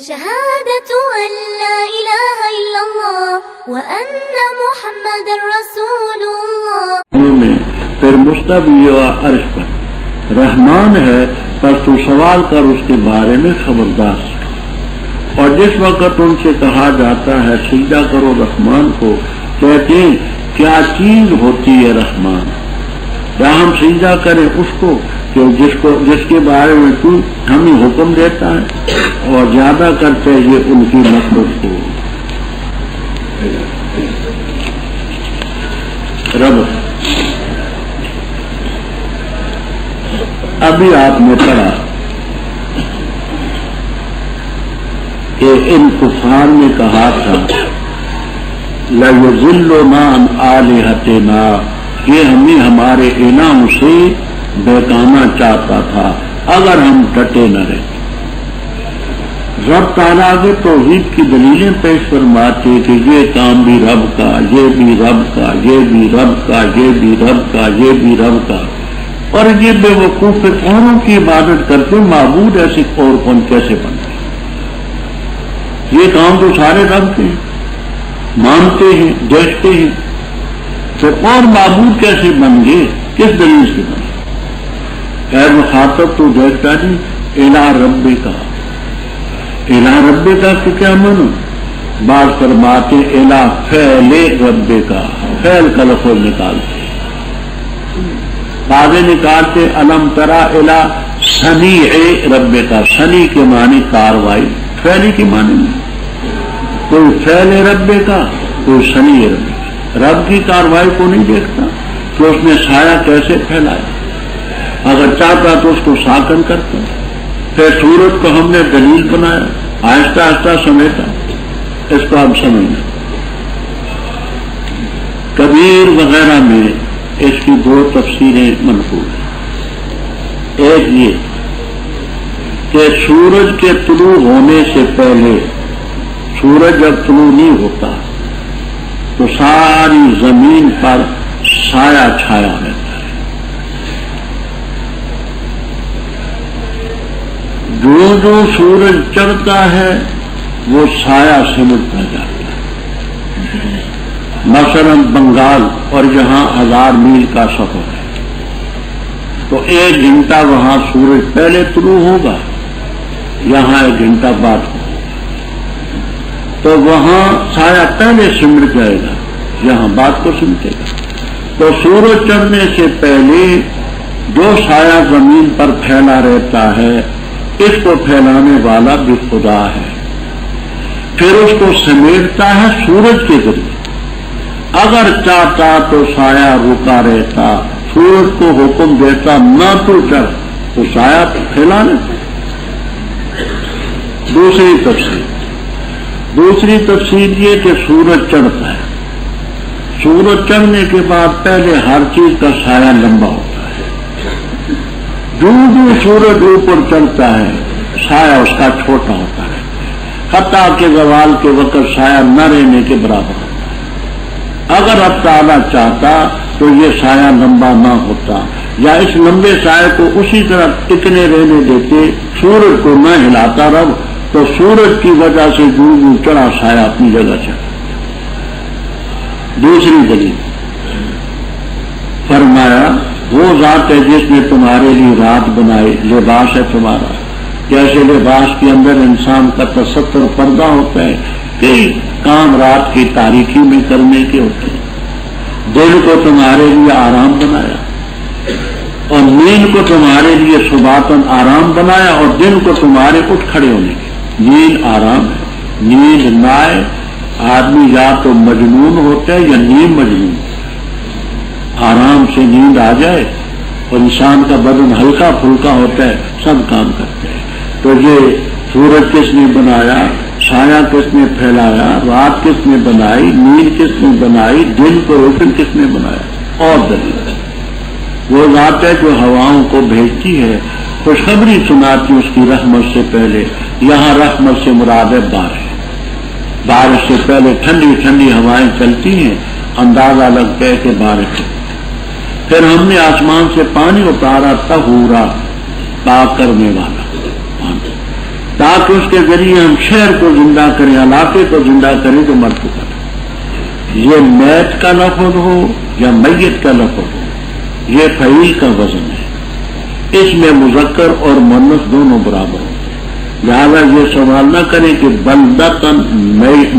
شهادة أن لا إله إلا الله وأن محمد رسول الله. میں پھر مستوی عرش پر رحمان ہے، پر تو سوال کر اس کے بارے میں خبردار. اور جس وقت ان سے کہا جاتا ہے سجدہ کرو رحمان کو، کہتے ہیں کیا چیز ہوتی ہے رحمان؟ کیا ہم سجدہ کریں اس کو کہ جس کے بارے میں تو ہمیں حکم دیتا ہے، اور زیادہ کرتے یہ ان کی مخلوق کو. رب ابھی آپ نے پڑھا کہ ان کفار نے کہا تھا لَيُضِلُّنَا عَنْ آلِهَتِنَا، یہ ہمیں ہمارے الہوں سے بہکانا چاہتا تھا اگر ہم ڈٹے نہ رہے. رب تعالیٰ کے توحید کی دلیلیں پیش فرماتے کہ یہ کام بھی رب کا، یہ بھی رب کا، یہ بھی رب کا، یہ بھی رب کا، یہ بھی رب کا. اور یہ بے وقوف اوروں کی عبادت کرتے معبود ایسے اور کون کیسے بن گئے؟ یہ کام تو سارے رب کے ہیں، مانتے ہیں، دیکھتے ہیں، تو اور معبود کیسے بن گئے؟ کس دلیل سے بن گئے؟ اے مخاطب تو دیکھتا نہیں الہ رب کا. الہ رب کا تو کیا مانو؟ بات فرماتے الہ فعل رب کا، فعل کا لفظ نکالتے، بعض نکالتے علم ترا الہ صنیع رب کا. صنیع کے معنی کاروائی، فعلی کے معنی نہیں. کوئی فعل رب کا، کوئی صنیع رب کا. رب کی کاروائی کو نہیں دیکھتا کہ اس نے سایہ کیسے پھیلایا. اگر چاہتا تو اس کو ساکن کرتا. پھر سورج کو ہم نے دلیل بنایا، آہستہ آہستہ سمیٹا. اس کو ہم سمجھنا. کبیر وغیرہ میں اس کی دو تفسیریں منقول ہیں. ایک یہ کہ سورج کے طلوع ہونے سے پہلے، سورج جب طلوع نہیں ہوتا تو ساری زمین پر سایہ چھایا رہتا ہے. جو جو سورج چڑھتا ہے وہ سایہ سمٹتا جاتا ہے. مثلا بنگال اور یہاں 1000 میل کا سفر ہے، تو 1 گھنٹہ وہاں سورج پہلے طلوع ہوگا، یہاں 1 گھنٹہ بعد ہوگا. تو وہاں سایہ پہلے سمٹ جائے گا، یہاں بعد کو سمٹے گا. تو سورج چڑھنے سے پہلے جو سایہ زمین پر پھیلا رہتا ہے اس کو پھیلانے والا بھی خدا ہے. پھر اس کو سمیٹتا ہے سورج کے ذریعے. اگر چاہتا تو سایہ رکا رہتا، سورج کو حکم دیتا نہ تو چڑھ، تو سایہ پھیلا لیتا. دوسری تفسیر یہ کہ سورج چڑھتا ہے، سورج چڑھنے کے بعد پہلے ہر چیز کا سایہ لمبا ہوتا ہے. جو سورج اوپر چڑھتا ہے سایہ اس کا چھوٹا ہوتا ہے، حتیٰ کہ زوال کے وقت سایہ نہ رہنے کے برابر ہوتا ہے. اگر اب تعالیٰ چاہتا تو یہ سایہ لمبا نہ ہوتا، یا اس لمبے سایہ کو اسی طرح ٹکنے رہنے دیتے، سورج کو نہ ہلاتا رب، تو سورج کی وجہ سے جو چڑھا سایہ اپنی جگہ چڑھا. دوسری دلیل فرمایا وہ ذات ہے جس نے تمہارے لیے رات بنائی، لباس ہے تمہارا. جیسے لباس کے اندر انسان کا تستر پردہ ہوتا ہے، کئی کام رات کی تاریکی میں کرنے کے ہوتے ہیں. دل کو تمہارے لیے آرام بنایا، اور نیند کو تمہارے لیے سباتن آرام بنایا، اور دن کو تمہارے اٹھ کھڑے ہونے کے. نیند آرام ہے. نیند نہ آئے آدمی یا تو مجنون ہوتا ہے یا نیم مجنون. آرام سے نیند آ جائے اور انسان کا بدن ہلکا پھلکا ہوتا ہے، سب کام کرتے ہیں. تو یہ سورج کس نے بنایا، سایہ کس نے پھیلایا، رات کس نے بنائی، نیند کس نے بنائی، دن کو روشن کس نے بنایا. اور دلیل وہ ذات ہے جو ہواؤں کو بھیجتی ہے، خوشخبری سناتی اس کی رحمت سے پہلے. یہاں رحمت سے مراد ہے بارش. بارش سے پہلے ٹھنڈی ٹھنڈی ہوائیں چلتی ہیں، اندازہ لگتا ہے کہ بارش ہے. پھر ہم نے آسمان سے پانی اتارا، طہورا، پاک کرنے والا پانی، تاکہ اس کے ذریعے ہم شہر کو زندہ کریں، علاقے کو زندہ کریں جو مر چکا ہے۔ یہ میت کا لفظ ہو یا میت کا لفظ ہو، یہ فعیل کا وزن ہے، اس میں مذکر اور مؤنث دونوں برابر ہیں۔ لہٰذا یہ سوال نہ کریں کہ بلدتن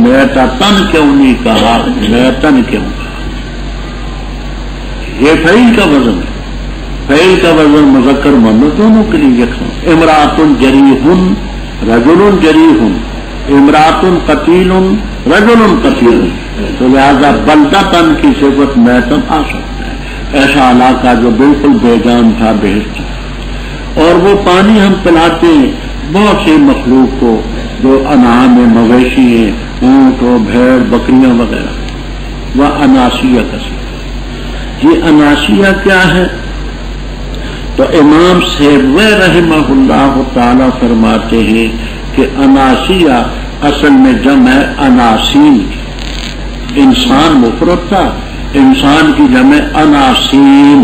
میتتن کیوں نہیں کہا، میتن کیوں کہا۔ یہ فعیل کا وزن ہے، فعیل کا وزن مذکر مؤنث دونوں کے لیے یکساں۔ امرأۃ جریح رجل جریح، امرأۃ قتیل رجل قتیل، تو لہذا بلدتن کی صفت میتن آ سکتا ہے، ایسا علاقہ جو بالکل بے جان تھا، بہشت تھا۔ اور وہ پانی ہم پلاتے ہیں بہت سی مخلوق کو جو انعام مویشی ہیں، اونٹ و بھیڑ بکریاں وغیرہ، وہ اناسیہ کا صفت۔ یہ اناسیہ کیا ہے؟ تو امام سیبوی رحمہ اللہ تعالی فرماتے ہیں کہ اناسیہ اصل میں جمع ہے اناسین، انسان مفرد تھا، انسان کی جمع اناسین،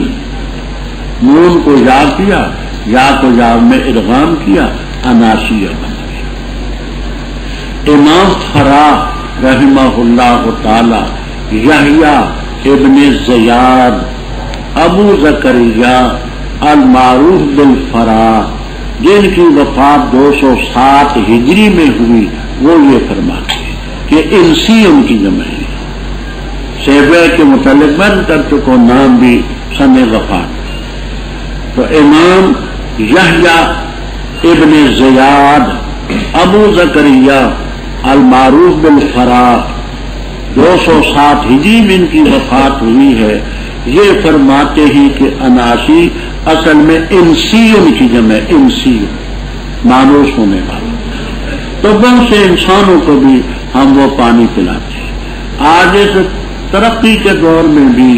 نون کو یا کیا، یا کو یا میں ادغام کیا، اناسیہ بن گیا۔ امام فرا رحمہ اللہ تعالی یحییٰ ابن زیاد ابو زکریا المعروف بالفرا، جن کی وفات 207 ہجری میں ہوئی، وہ یہ فرماتے ہیں کہ انسی ان کی جمع ہے۔ سیبوی کے متعلق میں کر چکا نام بھی سن وفات۔ تو امام یحییٰ ابن زیاد ابو زکریا المعروف بالفرا 207 ہجری میں ان کی وفات ہوئی ہے۔ یہ فرماتے ہیں کہ اناسی اصل میں انسی ان کی جمع ہے، انسی مانوس ہونے والا۔ تو بہت سے انسانوں کو بھی ہم وہ پانی پلاتے ہیں۔ آج اس ترقی کے دور میں بھی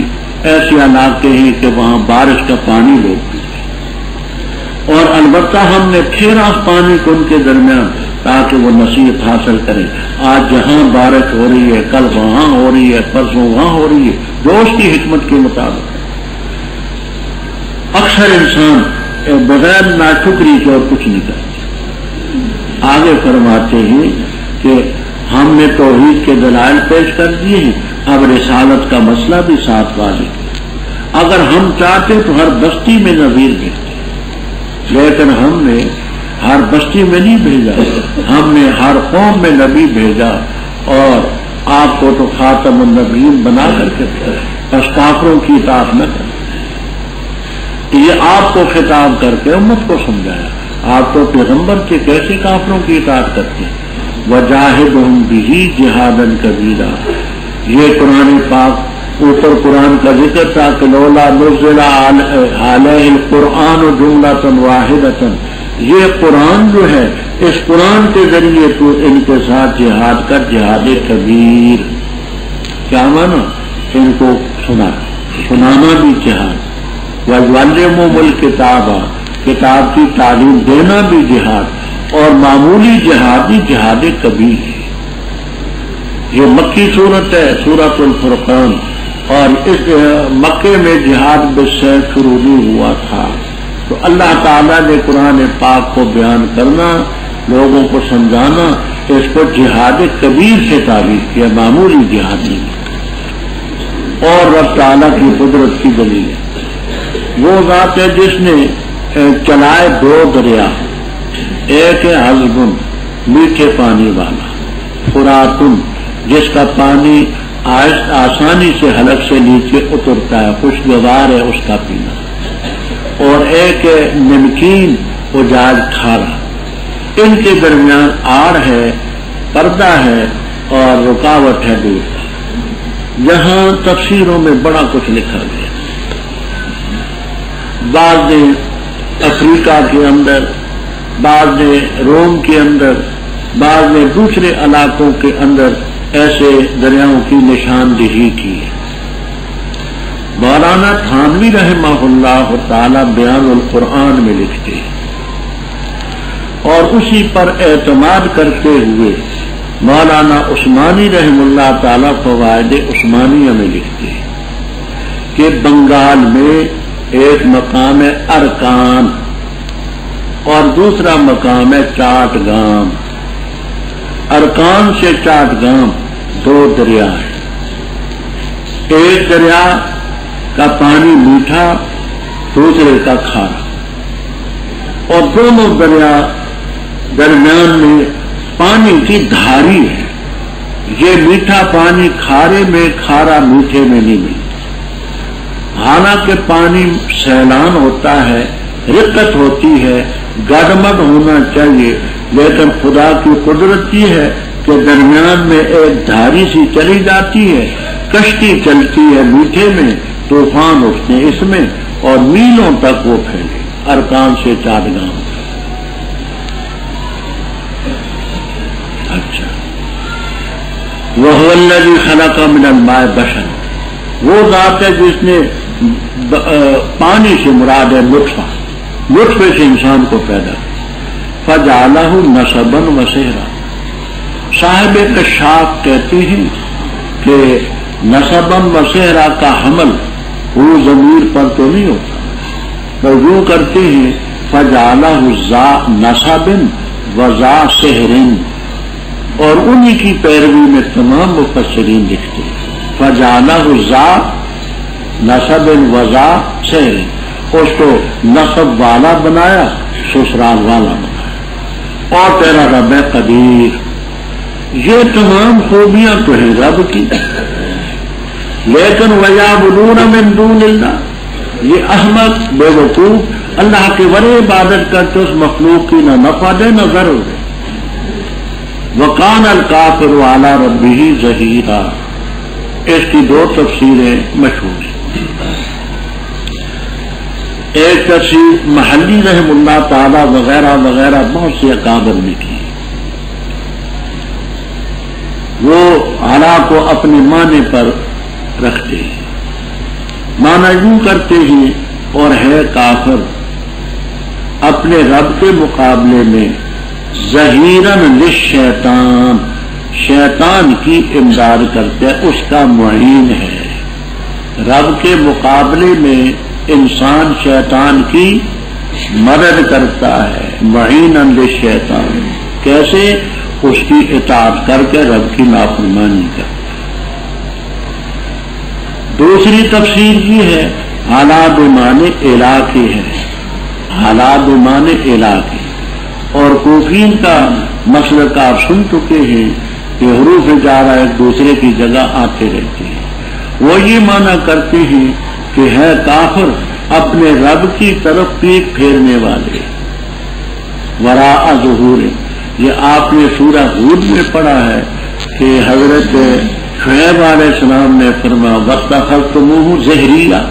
ایسے علاقے ہیں کہ وہاں بارش کا پانی لوگ پیتے ہیں، اور البتہ ہم نے پھیرا اس پانی کو ان کے درمیان تاکہ وہ نصیحت حاصل کریں۔ آج جہاں بارش ہو رہی ہے، کل وہاں ہو رہی ہے، پرسوں وہاں ہو رہی ہے، جو اس کی حکمت کے مطابق۔ اکثر انسان بغیر ناشکری کے اور کچھ نہیں کرتے۔ آگے فرماتے ہیں کہ ہم نے توحید کے دلائل پیش کر دیے ہیں، اب رسالت کا مسئلہ بھی ساتھ واضح ہے۔ اگر ہم چاہتے تو ہر بستی میں نذیر بھیجتے، لیکن ہم نے ہر بستی میں نہیں بھیجا، ہم نے ہر قوم میں نبی بھیجا، اور آپ کو تو خاتم النبیین بنا کر کے بس کافروں کی اطاعت نہ کریں۔ یہ آپ کو خطاب کر کے امت کو سمجھایا، آپ تو پیغمبر کے کیسے کافروں کی اطاعت کرتے ہیں۔ وجاہدہم بہ جہادا کبیرا، یہ قرآن پاک اوپر قرآن کا ذکر تھا کہ لولا نزل علیہ القرآن جملۃ واحدۃ، یہ قرآن جو ہے اس قرآن کے ذریعے تو ان کے ساتھ جہاد کر، جہاد کبیر۔ کیا مانا؟ ان کو سنانا بھی جہاد، وَيُعَلِّمُهُمُ الْكِتَابَ، کتاب کی تعلیم دینا بھی جہاد، اور معمولی جہادی جہاد کبیر ہے۔ یہ مکی صورت ہے، سورۃ الفرقان، اور اس مکے میں جہاد بالسیف شروع نہیں ہوا تھا۔ تو اللہ تعالیٰ نے قرآن پاک کو بیان کرنا، لوگوں کو سمجھانا، اس کو جہاد کبیر سے تعبیر کیا، معمولی جہاد نہیں۔ اور رب تعالیٰ کی قدرت کی دلیل ہے، وہ ذات ہے جس نے چلائے 2 دریا، ایک ہے عذبن میٹھے پانی والا، فراتن جس کا پانی آسانی سے حلق سے نیچے اترتا ہے، خوشگوار ہے اس کا پینا، اور ایک ہے نمکین اجاج کھارا۔ ان کے درمیان آڑ ہے، پردہ ہے، اور رکاوٹ ہے دور۔ یہاں تفسیروں میں بڑا کچھ لکھا گیا، بعض نے افریقہ کے اندر، بعض نے روم کے اندر، بعض نے دوسرے علاقوں کے اندر ایسے دریاؤں کی نشاندہی کی ہے۔ مولانا تھانوی رحمہ اللہ تعالی بیان القرآن میں لکھتے ہیں، اور اسی پر اعتماد کرتے ہوئے مولانا عثمانی رحم اللہ تعالی فوائد عثمانیہ میں لکھتے ہیں کہ بنگال میں ایک مقام ارکان، اور دوسرا مقام ہے چاٹ گام. ارکان سے چاٹ گام 2 دریا ہے. ایک دریا کا پانی میٹھا، دوسرے کا کھارا، اور دونوں دریا درمیان میں پانی کی دھاری ہے. یہ میٹھا پانی کھارے میں، کھارا میٹھے میں نہیں ملتا. حالانکہ پانی سیلان ہوتا ہے، رقت ہوتی ہے، گڈمڈ ہونا چاہیے، لیکن خدا کی قدرت یہ ہے کہ درمیان میں ایک دھاری سی چلی جاتی ہے، کشتی چلتی ہے میٹھے میں، طوفان اٹھتے ہیں اس میں، اور میلوں تک وہ پھیلے. ارکان سے چاٹ گام. اچھا، وَهُوَ الَّذِي خَلَقَ مِنَ الْمَاءِ بَشَرًا، وہ ذات ہے جس نے پانی سے مراد ہے لطفہ، لطفے سے انسان کو پیدا کیا. فَجَعَلَهُ نَسَبًا وَسِحْرًا. صاحب کشاف کہتے ہیں کہ نسبًا وسحرا کا حمل وہ ضمیر پر تو نہیں ہوتا، تو یوں کرتے ہیں فَجَعَلَهُ ذا نَسَبٍ وَذَا سِحْرٍ، اور انہی کی پیروی میں تمام مفسرین لکھتے ہیں. فَجَعَلَهُ ذا نَسَبٍ وَذَا سِحْرٍ، اس کو نسب والا بنایا، سسرال والا بنایا. اور تیرا رب ہے قدیر. یہ تمام خوبیاں تو ہیں رب کی، لیکن وَيَعْبُدُونَ مِن دُونِ اللَّهِ، یہ احمق بے وقوف اللہ کے ورے عبادت کرتے اس مخلوق کی نہ نفع دے نہ ضرر دے. وَقَانَ الْكَافِرُ عَلَى رَبِّهِ ظَهِيرًا. اس کی 2 تفسیریں مشہور ہیں. ایک تفسیر محلی رحم اللہ تعالی وغیرہ وغیرہ بہت سے اکابر نے کی. وہ علا کو اپنے معنی پر رکھتے ہیں، معنی یوں کرتے ہیں اور ہے کافر اپنے رب کے مقابلے میں ظہیراً للشیطان، شیطان کی امداد کرتے ہیں، اس کا معین ہے. رب کے مقابلے میں انسان شیطان کی مدد کرتا ہے. معیناً للشیطان، کیسے؟ اس کی اطاعت کر کے رب کی نافرمانی کر. دوسری تفسیر یہ ہے حالات معنی علاقے ہے، حالات معنی علاقے. اور کوفین کا مسلک آپ سن چکے ہیں کہ حروف جارہ ایک دوسرے کی جگہ آتے رہتے ہیں. وہ یہ معنی کرتے ہیں کہ ہے کافر اپنے رب کی طرف پیٹ پھیرنے والے. وراء ظہور، یہ آپ نے سورہ ہود میں پڑھا ہے کہ حضرت شعیب علیہ السلام نے فرمایا وَاتَّخَذْتُمُوهُ ظِهْرِيًّا.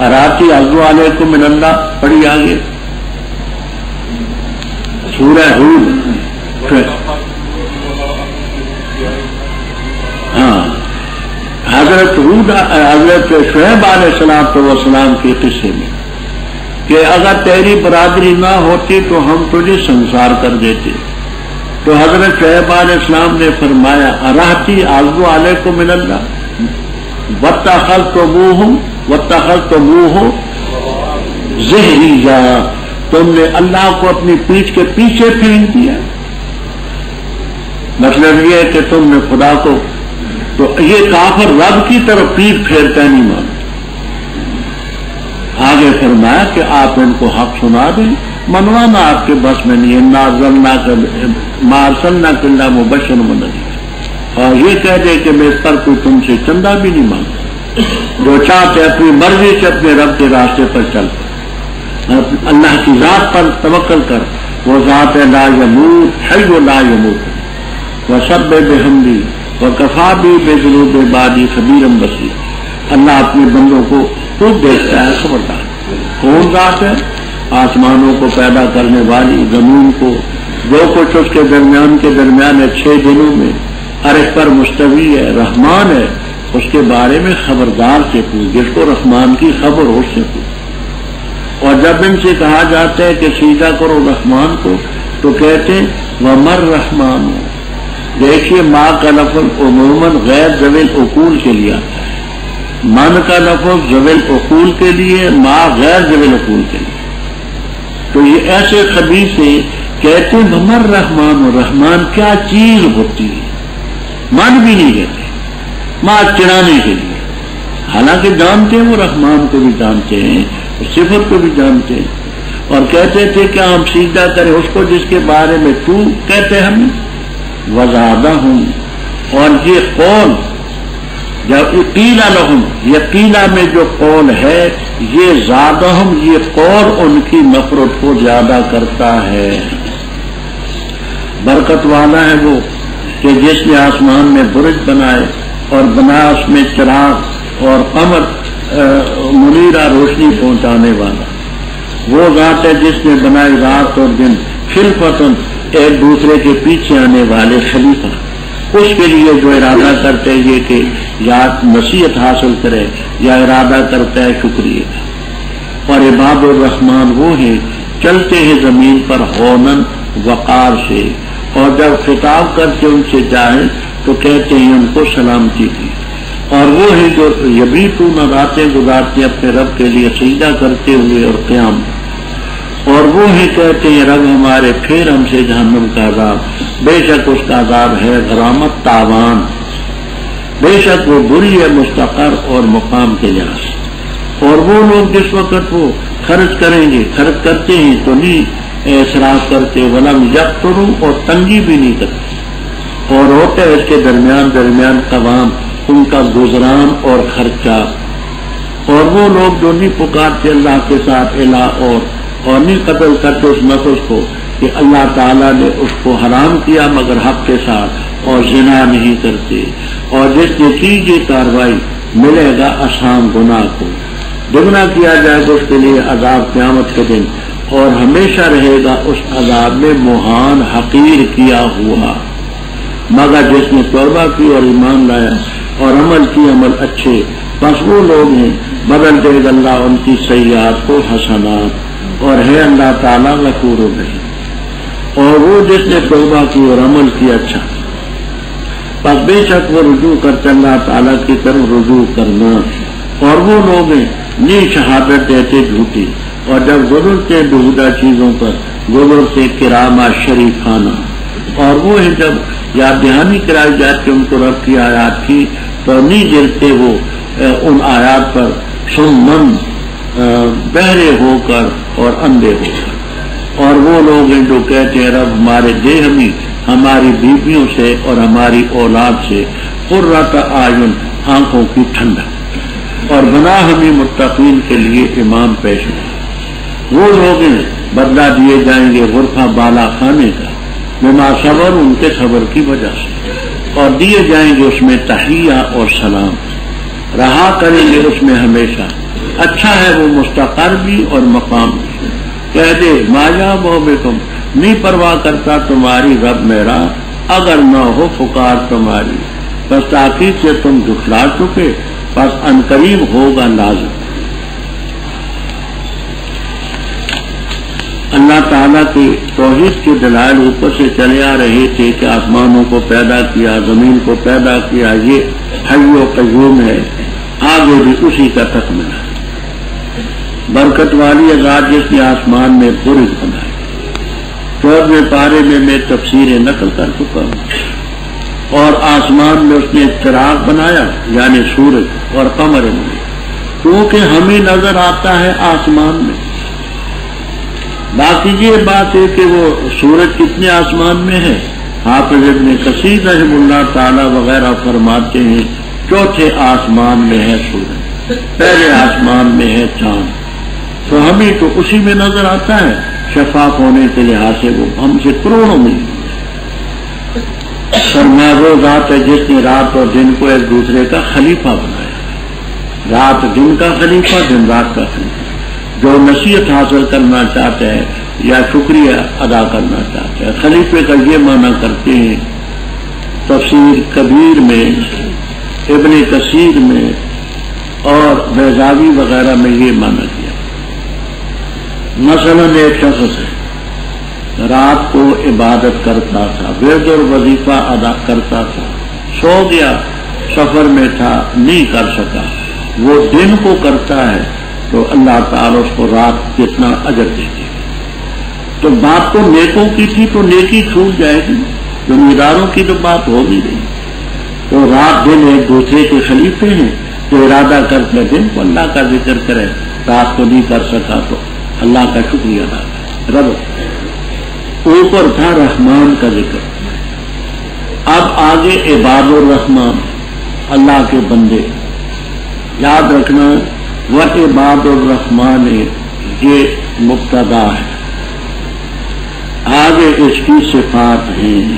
اراتی عزو علیکم من اللہ پڑھی آگے سورہ ہود. ہاں، حضرت شعیب علیہ السلام کے قصے میں کہ اگر تیری برادری نہ ہوتی تو ہم تجھے سنسار کر دیتے. تو حضرت شعیب علیہ السلام نے فرمایا ارہتی عزو علیکم من اللہ واتخذتموہ ظہریہ، تم نے اللہ کو اپنی پیٹھ کے پیچھے پھینک دیا. مطلب یہ ہے کہ تم نے خدا کو، تو یہ کافر رب کی طرف پیٹھ پھیرتا نہیں مانتا. آگے فرمایا کہ آپ ان کو حق سنا دیں، منوانا آپ کے بس میں نہیں ہے. مارسلنا کلّا مبشر ونذیر، اور یہ کہہ دے کہ میں اس پر کوئی تم سے چندہ بھی نہیں مانگتا. جو چاہتے اپنی مرضی سے اپنے رب کے راستے پر چل کر اللہ کی ذات پر توکل کر. وہ ذات لا یموت حی و لا یموت وسبح بحمدہ وکفی بی بذنوب عبادی خبیرا بصیرا. اللہ اپنے بندوں کو خوب دیکھتا ہے، خبردار. کون ذات ہے؟ آسمانوں کو پیدا کرنے والی، زمین کو، جو کچھ اس کے درمیان ہے 6 دنوں میں عرش پر مستوی ہے، رحمان ہے. اس کے بارے میں خبردار سے پوچھ، جس کو رحمان کی خبر ہو اس سے پوچھ. اور جب ان سے کہا جاتا ہے کہ سیدھا کرو رحمان کو تو کہتے ہیں ومر رحمان. دیکھیے ماں کا لفظ عموماً غیر ذوی العقول کے لیے آتا ہے، من کا لفظ ذوی العقول کے لیے، ماں غیر ذوی العقول کے لیے. تو یہ ایسے خبیث سے کہتے ہیں ممر رحمان و رحمان کیا چیز ہوتی ہے، من بھی نہیں کہتے، ماں چڑھانے کے لیے، حالانکہ جانتے ہیں وہ رحمان کو بھی جانتے ہیں، صفت کو بھی جانتے ہیں، اور کہتے تھے کہ ہم سجدہ کریں اس کو جس کے بارے میں تو کہتے ہم وزادہ ہوں. اور یہ قول جب قیلا لہم، یہ قیلا میں جو قول ہے یہ زادہم، یہ قول ان کی نفرت کو زیادہ کرتا ہے. برکت والا ہے وہ کہ جس نے آسمان میں برج بنائے اور بنا اس میں چراغ اور قمر منیرہ روشنی پہنچانے والا. وہ ذات ہے جس نے بنائی رات اور دن خلفتن، ایک دوسرے کے پیچھے آنے والے خلیفہ. اس کے لیے جو ارادہ کرتے یہ کہ یا نصیحت حاصل کرے یا ارادہ کرتا ہے شکریہ. اور عباد الرحمان وہ ہیں چلتے ہیں زمین پر ہونن وقار سے، اور جب خطاب کرتے ان سے جائیں تو کہتے ہیں ان کو سلامتی کی. اور وہ ہیں جو یبیتون راتیں گزارتے اپنے رب کے لیے سجدہ کرتے ہوئے اور قیام. اور وہ ہیں کہتے ہیں رب ہمارے پھر ہم سے جہنم کا عذاب، بے شک اس کا عذاب ہے غرامت تاوان، بے شک وہ بری ہے مستقر اور مقام کے لحاظ سے. اور وہ لوگ جس وقت وہ خرچ کریں گے، خرچ کرتے ہیں تو نہیں اعتراف کرتے، ولم یقتروا، اور تنگی بھی نہیں کرتے، اور ہوتا ہے اس کے درمیان قوام ان کا گزران اور خرچہ. اور وہ لوگ جو نہیں پکارتے اللہ کے ساتھ الہ اور نہیں قتل کرتے اس نفس کو کہ اللہ تعالیٰ نے اس کو حرام کیا مگر حق کے ساتھ، اور زنا نہیں کرتے. اور جس نے کی یہ کاروائی ملے گا آسان گناہ کو، دگنا کیا جائے گا اس کے لیے عذاب قیامت کے دن، اور ہمیشہ رہے گا اس عذاب میں مہان حقیر کیا ہوا. مگر جس نے توبہ کی اور ایمان لایا اور عمل کی عمل اچھے، بس وہ لوگ ہیں بدل دے گا اللہ ان کی سیئات کو حسنات، اور ہے اللہ تعالیٰ غفور الرحیم. اور وہ جس نے توبہ کی اور عمل کیا اچھا، بس بے شک وہ رجوع کرتے اللہ تعالیٰ کی طرف رجوع کرنا. اور وہ لوگ ہیں نہیں شہادت دیتے جھوٹی، اور جب گزرتے بہودہ چیزوں پر گزرتے کرامہ شریفانہ. اور وہ ہیں جب یاد دہانی کرائی جاتی ان کو رب کی آیات کی تو نہیں گرتے وہ ان آیات پر سمن، بہرے ہو کر اور اندھے ہو کر. اور وہ لوگ ہیں جو کہتے ہیں رب ہمارے دے ہمیں ہماری بیویوں سے اور ہماری اولاد سے قرۃ اعین، آنکھوں کی ٹھنڈک، اور بنا ہمیں متقین کے لیے امام پیشوا. وہ لوگ ہیں بدلہ دیے جائیں گے غرفہ بالا خانے کا بما صبر، ان کے صبر کی وجہ سے، اور دیے جائیں گے اس میں تحیہ اور سلام، رہا کریں گے اس میں ہمیشہ. اچھا ہے وہ مستقر بھی اور مقام بھی. کہہ دے مایا بکم، نہیں پرواہ کرتا تمہاری رب میرا اگر نہ ہو پکار تمہاری، بس تاکید سے تم جھٹلا چکے، بس عنقریب ہوگا لازم. اللہ تعالیٰ کے توحید کے دلائل اوپر سے چلے آ رہے تھے کہ آسمانوں کو پیدا کیا، زمین کو پیدا کیا، یہ حی و قیوم ہے. آگے بھی اسی کا تکملہ ہے. برکت والی ذات جس نے آسمان میں برج بنائے، 14ویں پارے میں تفسیریں نقل کر چکا ہوں. اور آسمان میں اس نے چراغ بنایا یعنی سورج اور قمر میں، کیونکہ ہمیں نظر آتا ہے آسمان میں. باقی یہ بات ہے کہ وہ سورج کتنے آسمان میں ہے، حافظ ابن کثیر رحمہ اللہ تعالی وغیرہ فرماتے ہیں چوتھے آسمان میں ہے سورج، پہلے آسمان میں ہے چاند. تو ہمیں تو اسی میں نظر آتا ہے، شفاف ہونے کے لحاظ سے وہ ہم سے کروڑوں میں. فرمایا وہ ذات ہے جس نے رات اور دن کو ایک دوسرے کا خلیفہ بنایا، رات دن کا خلیفہ، دن رات کا خلیفہ. جو نصیحت حاصل کرنا چاہتے ہیں یا شکریہ ادا کرنا چاہتے ہیں، خلیفے کا یہ معنی کرتے ہیں تفسیر کبیر میں، ابن کثیر میں اور بیضاوی وغیرہ میں یہ معنی کیا. مثلا ایک شخص ہے رات کو عبادت کرتا تھا، ورد اور وظیفہ ادا کرتا تھا، سو گیا، سفر میں تھا نہیں کر سکا، وہ دن کو کرتا ہے تو اللہ تعالیٰ اس کو رات کتنا اجر دیتے. تو بات تو نیکوں کی تھی تو نیکی چھوٹ جائے گی، زمینداروں کی تو بات ہو بھی نہیں. تو رات دن ایک دوسرے کے خلیفے ہیں، جو ارادہ کرتے دن کو اللہ کا ذکر کرے، رات کو نہیں کر سکا تو اللہ کا شکریہ ادا کرے. رب اوپر تھا رحمان کا ذکر، اب آگے عباد الرحمان، اللہ کے بندے. یاد رکھنا وہ عباد الرحمان یہ مبتدا ہے، آگے اس کی صفات ہیں.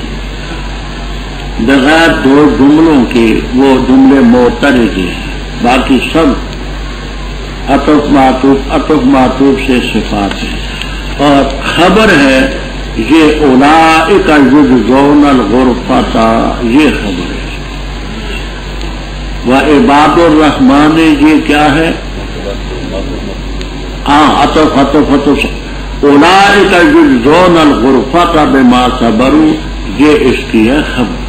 بغیر دو جملوں کے وہ جملے معترض ہیں، باقی سب عطف معطوف سے صفات ہیں. اور خبر ہے یہ اولئک یجزون الغرفۃ، یہ خبر ہے. وعباد الرحمن یہ کیا ہے؟ عطف اولئک یجزون الغرفۃ بما صبروا، یہ اس کی ہے خبر.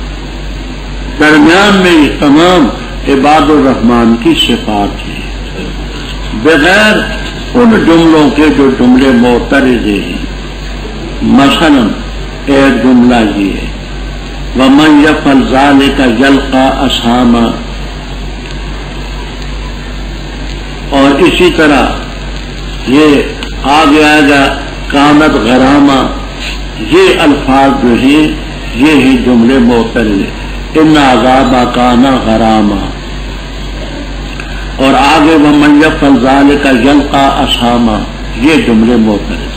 درمیان میں یہ تمام عباد الرحمن کی صفات ہیں، بغیر ان جملوں کے جو جملے معترض ہیں. مثلا ایک جملہ یہ ہے وَمَن يَفْعَلْ ذَلِكَ يَلْقَىٰ أَثَامًا، اور اسی طرح یہ آگے آئے گا کانت غرامہ. یہ الفاظ جو ہیں یہ ہیں جملے معترض، ان عذاب کان غرامہ. اور آگے وَمَن يَفْعَلْ ذَلِكَ يَلْقَىٰ أَثَامًا، یہ جملے معترض.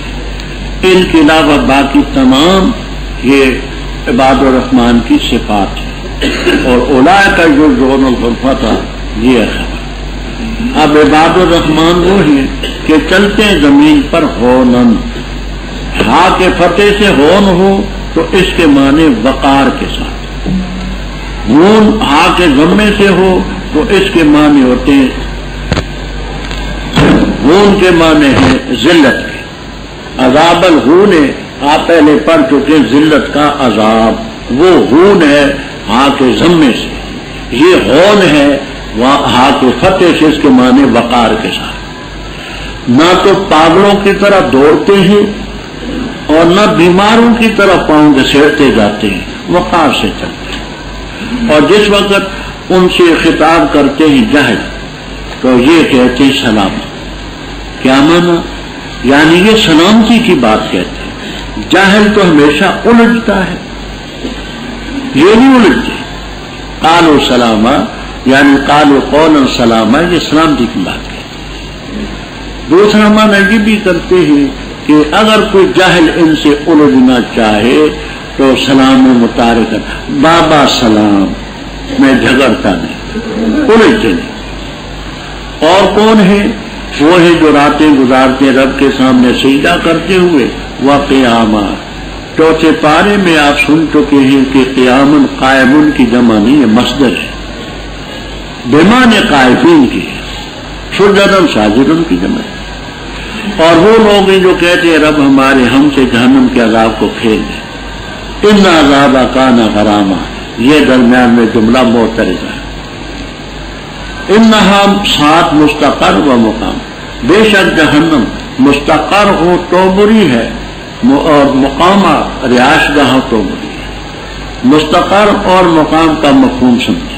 ان کے علاوہ باقی تمام یہ عباد الرحمن کی صفات ہیں. اور اولئک یجزون الغرفۃ یہ ہے. اب عباد الرحمن وہ ہیں کہ چلتے ہیں زمین پر ہونن، ہا کے فتح سے ہون ہو تو اس کے معنی وقار کے ساتھ، ہون ہا کے ضمے سے ہو تو اس کے معنی ہوتے ہیں، ہون کے معنی ہیں ذلت کے. عذاب الہون آپ پہلے پڑھ چکے ذلت کا عذاب، وہ ہون ہے ہا کے ضمے سے، یہ ہون ہے ہا کے فتح سے، اس کے معنی وقار کے ساتھ. نہ تو پاگلوں کی طرح دوڑتے ہیں اور نہ بیماروں کی طرح پاؤں گھسیٹتے جاتے ہیں، وقار سے چلتے ہیں. اور جس وقت ان سے خطاب کرتے ہیں جہل تو یہ کہتے ہیں سلام. کیا معنی؟ یعنی یہ سلامتی کی بات کہتے ہیں. جاہل تو ہمیشہ الجھتا ہے، یہ نہیں الجھتے. قالوا سلاما یعنی قالوا قولا سلاما، یہ سلامتی کی بات کہتے ہیں. دوسرا معنی یہ بھی کرتے ہیں کہ اگر کوئی جاہل ان سے الجھنا چاہے تو سلام متارک، بابا سلام، میں جھگڑتا نہیں، الجھتے نہیں. اور کون ہے؟ وہ ہے جو راتیں گزارتے رب کے سامنے سجدہ کرتے ہوئے. وقیاما، چوتھے پارے میں آپ سن چکے ہیں کہ قیامن قائمن کی جمع نہیں ہے، مصدر ہے، بمعنی قائمین کی، سجدن ساجدن کی جمع ہے. اور وہ لوگ ہیں جو کہتے ہیں رب ہمارے ہم سے جہنم کے عذاب کو پھیر دے. ان عذاب کان غرامہ، یہ درمیان میں جملہ معترض ہے. انہا ساتھ مستقر و مقام، بے شک جہنم مستقر ہو تو بری ہے اور مقامہ رہائش گاہ ہو تو بری ہے. مستقر اور مقام کا مفہوم سمجھیں.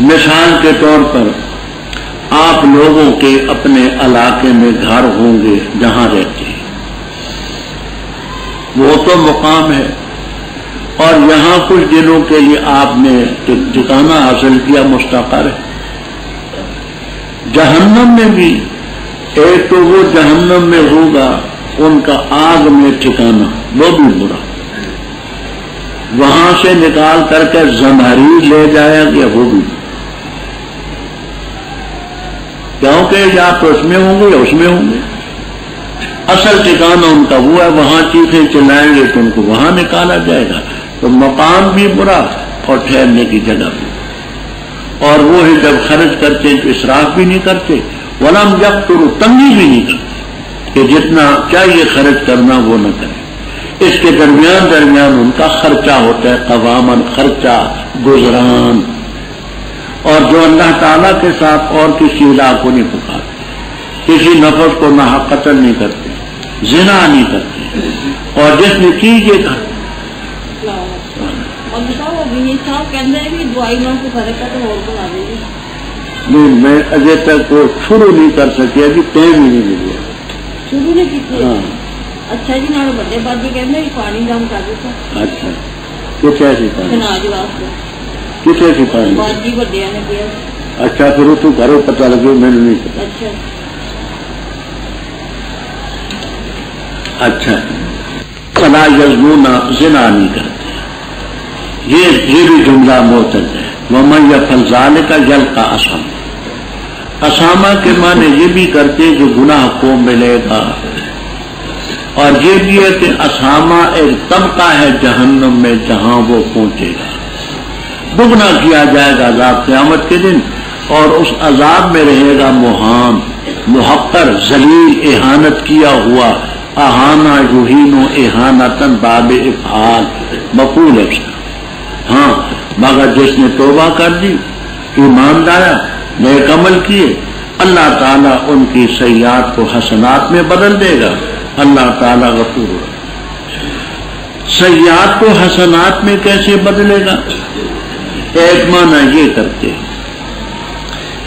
مثال کے طور پر آپ لوگوں کے اپنے علاقے میں گھر ہوں گے جہاں رہتے ہیں، وہ تو مقام ہے. اور یہاں کچھ دنوں کے لیے آپ نے ٹھکانہ حاصل کیا، مستقر ہے. جہنم میں بھی ایک تو وہ جہنم میں ہوگا ان کا آگ میں ٹھکانہ، وہ بھی برا، وہاں سے نکال کر کے زمہریر لے جایا گیا، وہ بھی، کیونکہ یا تو اس میں ہوں گے یا اس میں ہوں گے. اصل ٹھکانہ ان کا وہ ہے، وہاں چیخیں چلائیں گے تو ان کو وہاں نکالا جائے گا. تو مقام بھی برا اور ٹھہرنے کی جگہ بھی. اور وہ ہے جب خرچ کرتے تو اسراف بھی نہیں کرتے، ولم یقتروا، تنگی بھی نہیں کرتے کہ جتنا چاہیے خرچ کرنا وہ نہ کرے. اس کے درمیان ان کا خرچہ ہوتا ہے، قواماً خرچہ، گزران. اور جو اللہ تعالیٰ کے ساتھ اور کسی الہ کو نہیں پکارتے، کسی نفس کو ناحق قتل نہیں کرتے، زنا نہیں کرتے، اور جس نے کی یہ کر اور بتاؤ ابھی صاحب کہتے ہیں کہ دوائی نہ سے فرق ہے تو اور بنا دیں گے. نہیں، میں ابھی تک وہ شروع نہیں کر سکی، ابھی ٹائم ہی نہیں مل گیا. شروع نہیں کی. ہاں اچھا جی، نال بڑے بادی کہتے ہیں پانی گرم کر دیتا. اچھا، کتنے سکھانا؟ سناج واسطے کتنے سکھانا؟ بادی بڑے نے کیا. اچھا، پھر وہ تو گھروں پتہ لگے، میں نے نہیں پتا. اچھا اچھا، فلا یزنون، زنا نہیں کرتے. یہ بھی جملہ معتل ہے. ومن یفعل ذلک یلقى اثاما. اسامہ کے معنی یہ بھی کرتے کہ گناہ کو ملے گا، اور یہ بھی ہے کہ اسامہ ایک طبقہ ہے جہنم میں جہاں وہ پہنچے گا. دگنا کیا جائے گا عذاب قیامت کے دن، اور اس عذاب میں رہے گا مہان، محقر، ذلیل، اہانت کیا ہوا. اہانا یہین و اہانتن باب افعال مقول ہے اس کا. ہاں، مگر جس نے توبہ کر دی، ایمان لایا، نیک عمل کیے، اللہ تعالیٰ ان کی سیئات کو حسنات میں بدل دے گا. اللہ تعالیٰ غفور ہے. سیئات کو حسنات میں کیسے بدلے گا؟ ایک معنی یہ کرتے ہیں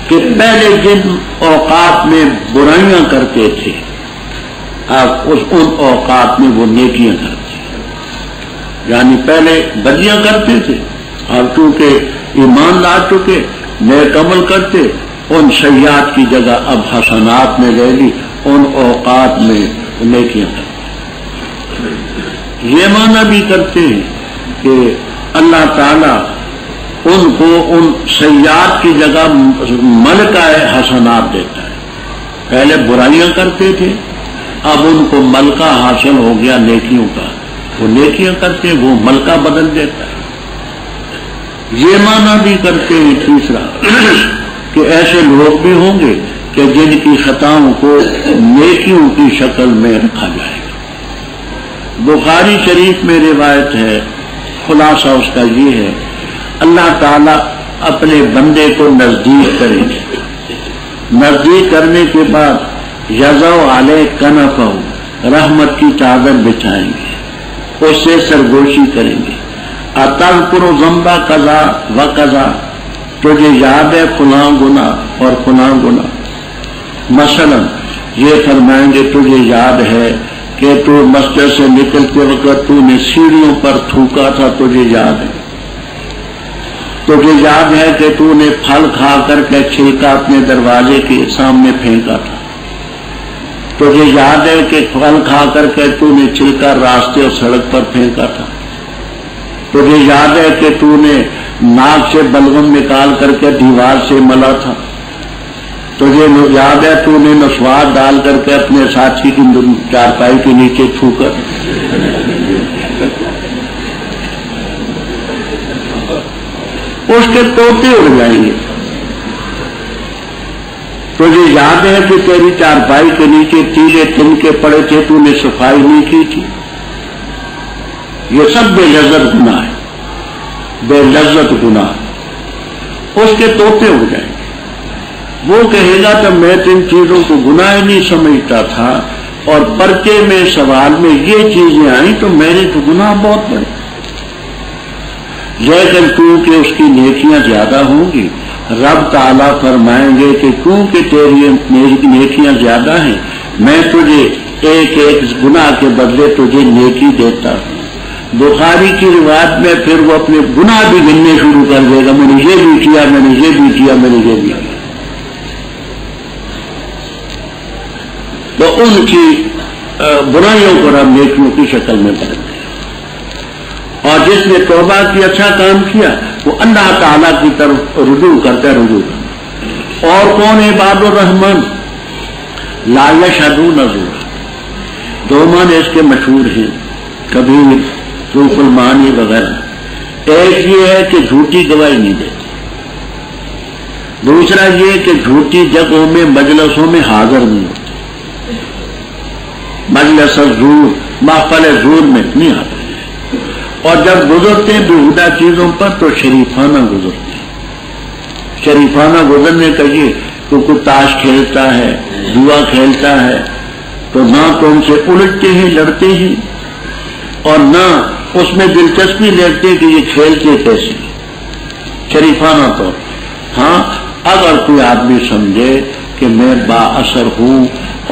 کہ پہلے جن اوقات میں برائیاں کرتے تھے، آپ ان اوقات میں وہ نیکیاں کرتے، یعنی پہلے بدیاں کرتے تھے، اور چونکہ ایمان لا چکے، نیک عمل کرتے، ان سیئات کی جگہ اب حسنات میں لے لی، ان اوقات میں نیکیاں کرتے. یہ معنی بھی کرتے ہیں کہ اللہ تعالیٰ ان کو ان سیئات کی جگہ ملکہ حسنات دیتا ہے. پہلے برائیاں کرتے تھے، اب ان کو ملکہ حاصل ہو گیا نیکیوں کا، وہ نیکیاں کرتے ہیں، وہ ملکہ بدل دیتا ہے. یہ معنی بھی کرتے ہیں تیسرا کہ ایسے لوگ بھی ہوں گے کہ جن کی خطاؤں کو نیکیوں کی شکل میں رکھا جائے گا. بخاری شریف میں روایت ہے، خلاصہ اس کا یہ ہے، اللہ تعالیٰ اپنے بندے کو نزدیک کریں گے. نزدیک کرنے کے بعد یضع علیہ کنفہ، رحمت کی چادر بچھائیں گے، اس سے سرگوشی کریں گے. اتذکر ذنب قضا و قضا، تجھے یاد ہے فلاں گناہ اور فلاں گناہ. مثلا یہ فرمائیں گے تجھے یاد ہے کہ تو مسجد سے نکلتے وقت تو نے سیڑھیوں پر تھوکا تھا، تجھے یاد ہے. تجھے یاد ہے کہ تو نے پھل کھا کر کے چھلکا اپنے دروازے کے سامنے پھینکا تھا. تجھے یاد ہے کہ پھل کھا کر کے تو نے چھلکا راستے اور سڑک پر پھینکا تھا. تجھے یاد ہے کہ تو نے ناک سے بلغم نکال کر کے دیوار سے ملا تھا. تجھے یاد ہے تو نے نسوار ڈال کر کے اپنے ساتھی کی چارپائی کے نیچے چھو کر. اس کے طوطے اڑ جائیں گے. تجھے یاد ہے کہ تیری چارپائی کے نیچے تیلے تنکے پڑے تھے، تو نے صفائی نہیں کی تھی. یہ سب بے لذت گناہ ہے، بے لذت گناہ. اس کے طوطے اڑ جائیں گے. وہ کہے گا کہ میں تو ان چیزوں کو گناہ نہیں سمجھتا تھا، اور پرچے میں سوال میں یہ چیزیں آئیں تو میرے تو گناہ بہت بڑے. لیکن کیونکہ اس کی نیکیاں زیادہ ہوں گی، رب تعالیٰ فرمائیں گے کہ کیونکہ تیری نیکیاں زیادہ ہیں، میں تجھے ایک ایک گناہ کے بدلے تجھے نیکی دیتا ہوں. بخاری کی روایت میں پھر وہ اپنے گناہ بھی گننے شروع کر دے گا، میں نے یہ بھی کیا، میں نے یہ بھی کیا، میں نے یہ بھی کیا. تو ان کی برائیوں کو رب نیکیوں کی شکل میں بدل دے. اور جس نے توبہ کی، اچھا کام کیا، وہ اللہ تعالیٰ کی طرف رجوع کرتا ہے. اور کون عباد الرحمن؟ لا یشہدون زورا. دو معنی اس کے مشہور ہیں، کبھی روح المعانی وغیرہ. ایک یہ ہے کہ جھوٹی گواہی نہیں دیتے. دوسرا یہ کہ جھوٹی جگہوں میں، مجلسوں میں حاضر نہیں ہوتے. مجلس زور، محفل زور میں نہیں آتے. اور جب گزرتے بےہودہ چیزوں پر تو شریفانہ گزرتے ہیں. شریفانہ گزرنے کا یہ کہ کوئی تاش کھیلتا ہے، جوا کھیلتا ہے، تو نہ تو ان سے الجھتے ہیں لڑتے ہیں اور نہ اس میں دلچسپی لیتے کہ یہ کھیلتے کیسے شریفانہ طور. ہاں اگر کوئی آدمی سمجھے کہ میں با اثر ہوں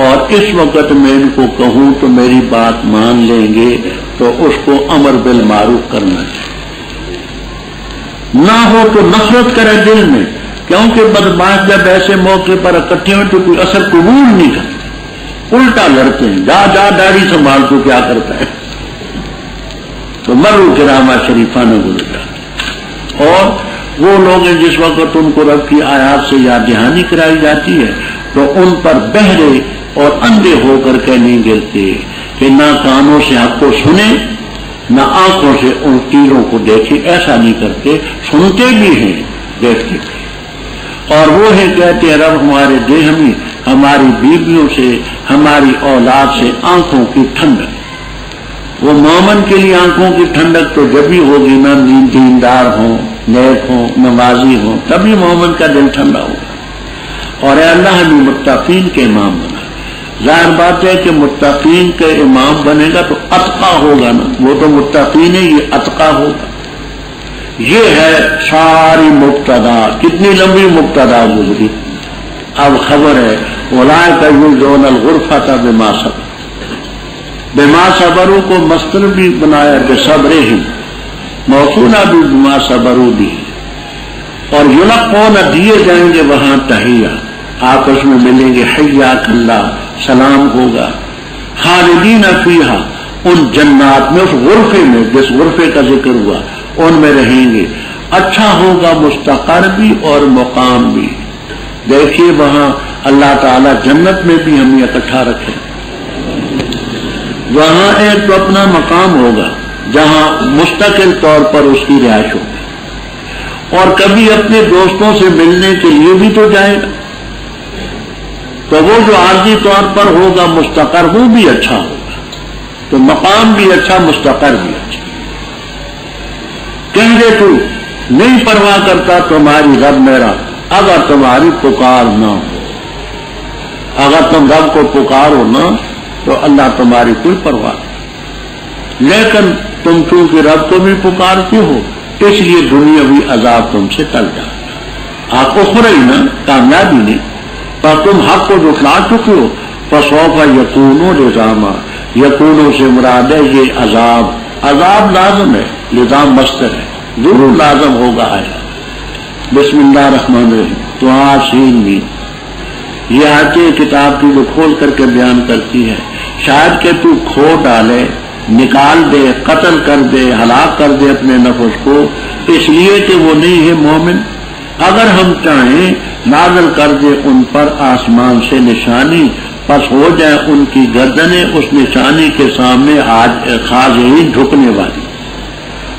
اور اس وقت میں ان کو کہوں تو میری بات مان لیں گے تو اس کو امر بالمعروف کرنا چاہیے. نہ ہو تو نفرت کرے دل میں، کیونکہ بدماش جب ایسے موقع پر اکٹھے ہوئے تو کوئی اثر قبول نہیں کرتے، الٹا لڑتے ہیں. جا جا داڑھی سنبھال تو کیا کرتا ہے، تو مرو کرامہ شریفانہ گزرتا. اور وہ لوگ ہیں جس وقت ان کو رب کی آیات سے یاد دہانی کرائی جاتی ہے تو ان پر بہرے اور اندھے ہو کر کے نہیں گرتے کہ نہ کانوں سے حق کو سنے نہ آنکھوں سے ان تیروں کو دیکھے. ایسا نہیں کرتے، سنتے بھی ہیں دیکھتے بھی. اور وہ ہے کہتے ہیں رب ہمارے دے ہمیں ہماری بیویوں سے ہماری اولاد سے آنکھوں کی ٹھنڈک. وہ مومن کے لیے آنکھوں کی ٹھنڈک تو جب ہی ہوگی نا دیندار ہوں، نیک ہوں، نمازی ہوں، تبھی مومن کا دل ٹھنڈا ہوگا. اور اے اللہ ہمیں متقین کے امام بنا. ظاہر بات ہے کہ متقین کے امام بنے گا تو اتقا ہوگا نا، وہ تو متقین ہے، یہ اتقا ہوگا. یہ ہے ساری مبتدا. کتنی لمبی مبتدا گزری، اب خبر ہے. اولئک یجزون الغرفۃ بما صبروا. بما صبروا کو مصدر بھی بنایا بصبرہم، موصولہ بھی بما صبروا دی. اور یلقون دیے جائیں گے وہاں تحیہ، آپس میں ملیں گے، حیاک اللہ سلام ہوگا. خالدین فیہا، ان جنات میں، اس غرفے میں جس غرفے کا ذکر ہوا ان میں رہیں گے. اچھا ہوگا مستقر بھی اور مقام بھی. دیکھیے وہاں اللہ تعالی جنت میں بھی ہمیں اکٹھا رکھے. وہاں ایک تو اپنا مقام ہوگا جہاں مستقل طور پر اس کی رہائش ہوگی، اور کبھی اپنے دوستوں سے ملنے کے لیے بھی تو جائے گا. تو وہ جو عارضی طور پر ہوگا مستقر وہ بھی اچھا ہوگا. تو مقام بھی اچھا، مستقر بھی اچھا. کہیں گے تو نہیں پرواہ کرتا تمہاری رب میرا اگر تمہاری پکار نہ ہو. اگر تم رب کو پکارو نا تو اللہ تمہاری کوئی پرواہ نہیں. لیکن تم چونکہ رب کو بھی پکارتے ہو اس لیے دنیاوی عذاب تم سے ٹل جائے. آپ کو خرید نا کامیابی نہیں، پر تم حق کو جھٹلا چکے ہو. فسوف یکونو لزاما، یکونو سے مراد ہے یہ عذاب. عذاب لازم ہے، لزام مصدر ہے، ضرور لازم ہوگا. آیا بسم اللہ الرحمن الرحیم. تو آسین بھی یہ آیتیں کتاب کی جو کھول کر کے بیان کرتی ہے، شاید کہ تو کھو ڈالے، نکال دے، قتل کر دے، ہلاک کر دے اپنے نفس کو، اس لیے کہ وہ نہیں ہے مومن. اگر ہم چاہیں نازل کر دے ان پر آسمان سے نشانی، پس ہو جائے ان کی گردنیں اس نشانی کے سامنے آج خاضعین جھکنے والی.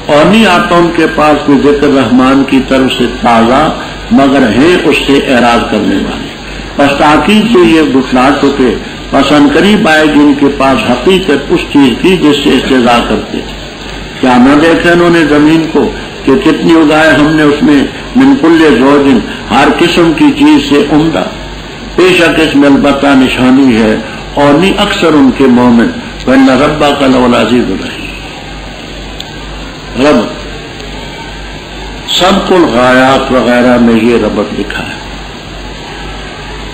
اور نہیں آتا ان کے پاس کوئی ذکر رحمان کی طرف سے تازہ، مگر ہیں اس سے اعراض کرنے والے. پس تاکید سے یہ بتلا چکے، پسند قریب آئے جن کے پاس حقیقت اس چیز کی جس سے استضاء کرتے تھے. کیا نہ دیکھے انہوں نے زمین کو کہ کتنی اگائے ہم نے اس میں من کل زوجن، ہر قسم کی چیز سے عمدہ. بے شک اس میں البتہ نشانی ہے اور نہیں اکثر ان کے مومن. وَإِنَّ رَبَّكَ لَهُوَ الْعَزِيزُ الرَّحِيمُ. رب سب کل غایات وغیرہ میں یہ ربط لکھا ہے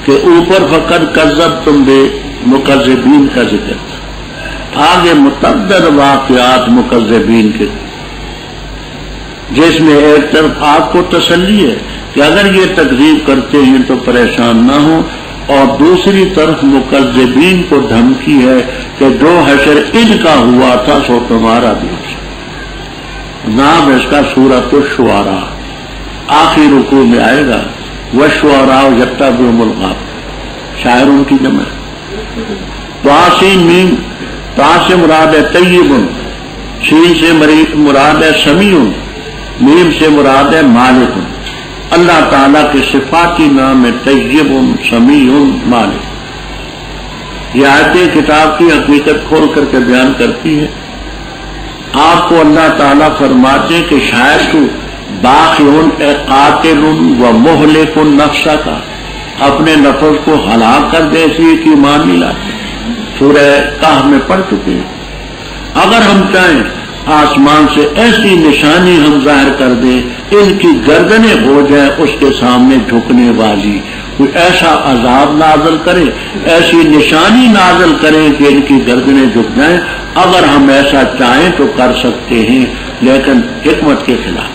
کہ اوپر فقط کذب تم بے مکذبین کا ذکر تھا، آگے متعدد واقعات مکذبین کے، جس میں ایک طرف آپ کو تسلی ہے کہ اگر یہ تکذیب کرتے ہیں تو پریشان نہ ہو، اور دوسری طرف مکذبین کو دھمکی ہے کہ جو حشر ان کا ہوا تھا سو تمہارا بھی ہو. نام اس کا سورۃ الشعراء، آخری رکوع میں آئے گا. والشعراء یتبعهم الغاوون، شاعروں کی جمع. طاسین میم، طا سے مراد ہے طیب، شین سے مراد ہے سمیع، میم سے مراد ہے مالک. اللہ تعالیٰ کے صفاتی نام ہے طیب، سمیع، مالک. یہ آیتیں کتاب کی حقیقت کھول کر کے بیان کرتی ہے. آپ کو اللہ تعالیٰ فرماتے ہیں کہ شاید تو باقیون قاتل و مہلک النفس کا، اپنے نفس کو ہلاک کر دے اس لیے کہ ایمان نہیں لاتے. سورہ کہف میں پڑھ چکے ہیں. اگر ہم چاہیں آسمان سے ایسی نشانی ہم ظاہر کر دیں ان کی گردنیں ہو جائے اس کے سامنے جھکنے والی, کوئی ایسا عذاب نازل کرے, ایسی نشانی نازل کرے کہ ان کی گردنیں جھک جائیں. اگر ہم ایسا چاہیں تو کر سکتے ہیں, لیکن حکمت کے خلاف.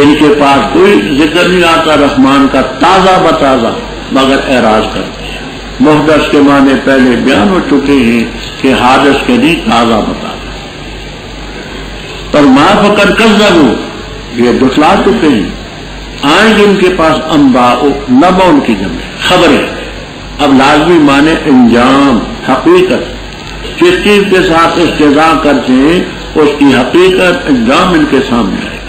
ان کے پاس کوئی ذکر نہیں آتا رحمان کا تازہ بتازہ, مگر اعراض کرتے ہیں. محدث کے معنی پہلے بیان ہو چکے ہیں کہ حادث کے لیے تازہ بتازہ. پر ما فکر کذبوا, یہ دکھلا چکے ہیں. آئیں گے ان کے پاس انباء, نبأ ان کی جمع خبریں. اب لازمی معنی انجام, حقیقت. جس چیز کے ساتھ استضاء کرتے ہیں اس کی حقیقت انجام ان کے سامنے آئے.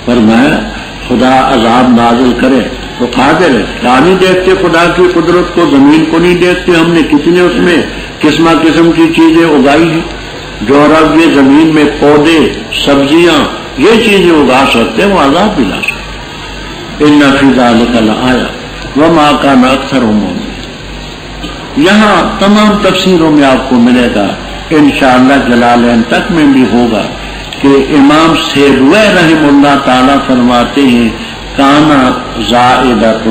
فرمایا خدا عذاب نازل کرے تو قادر ہے. کیا نہیں دیکھتے خدا کی قدرت کو, زمین کو نہیں دیکھتے؟ ہم نے کتنے اس میں قسم قسم کی چیزیں اگائی ہیں. جو رب یہ زمین میں پودے, سبزیاں, یہ چیزیں اگا سکتے ہیں, وہ عذاب بھی لا سکتے. ان فی ذلک لآیۃ وما کان اکثرهم مؤمنین. یہاں تمام تفسیروں میں آپ کو ملے گا انشاءاللہ. جلالین تک میں بھی ہوگا کہ امام سیبوی رحم اللہ تعالیٰ فرماتے ہیں کانا زائدۃ,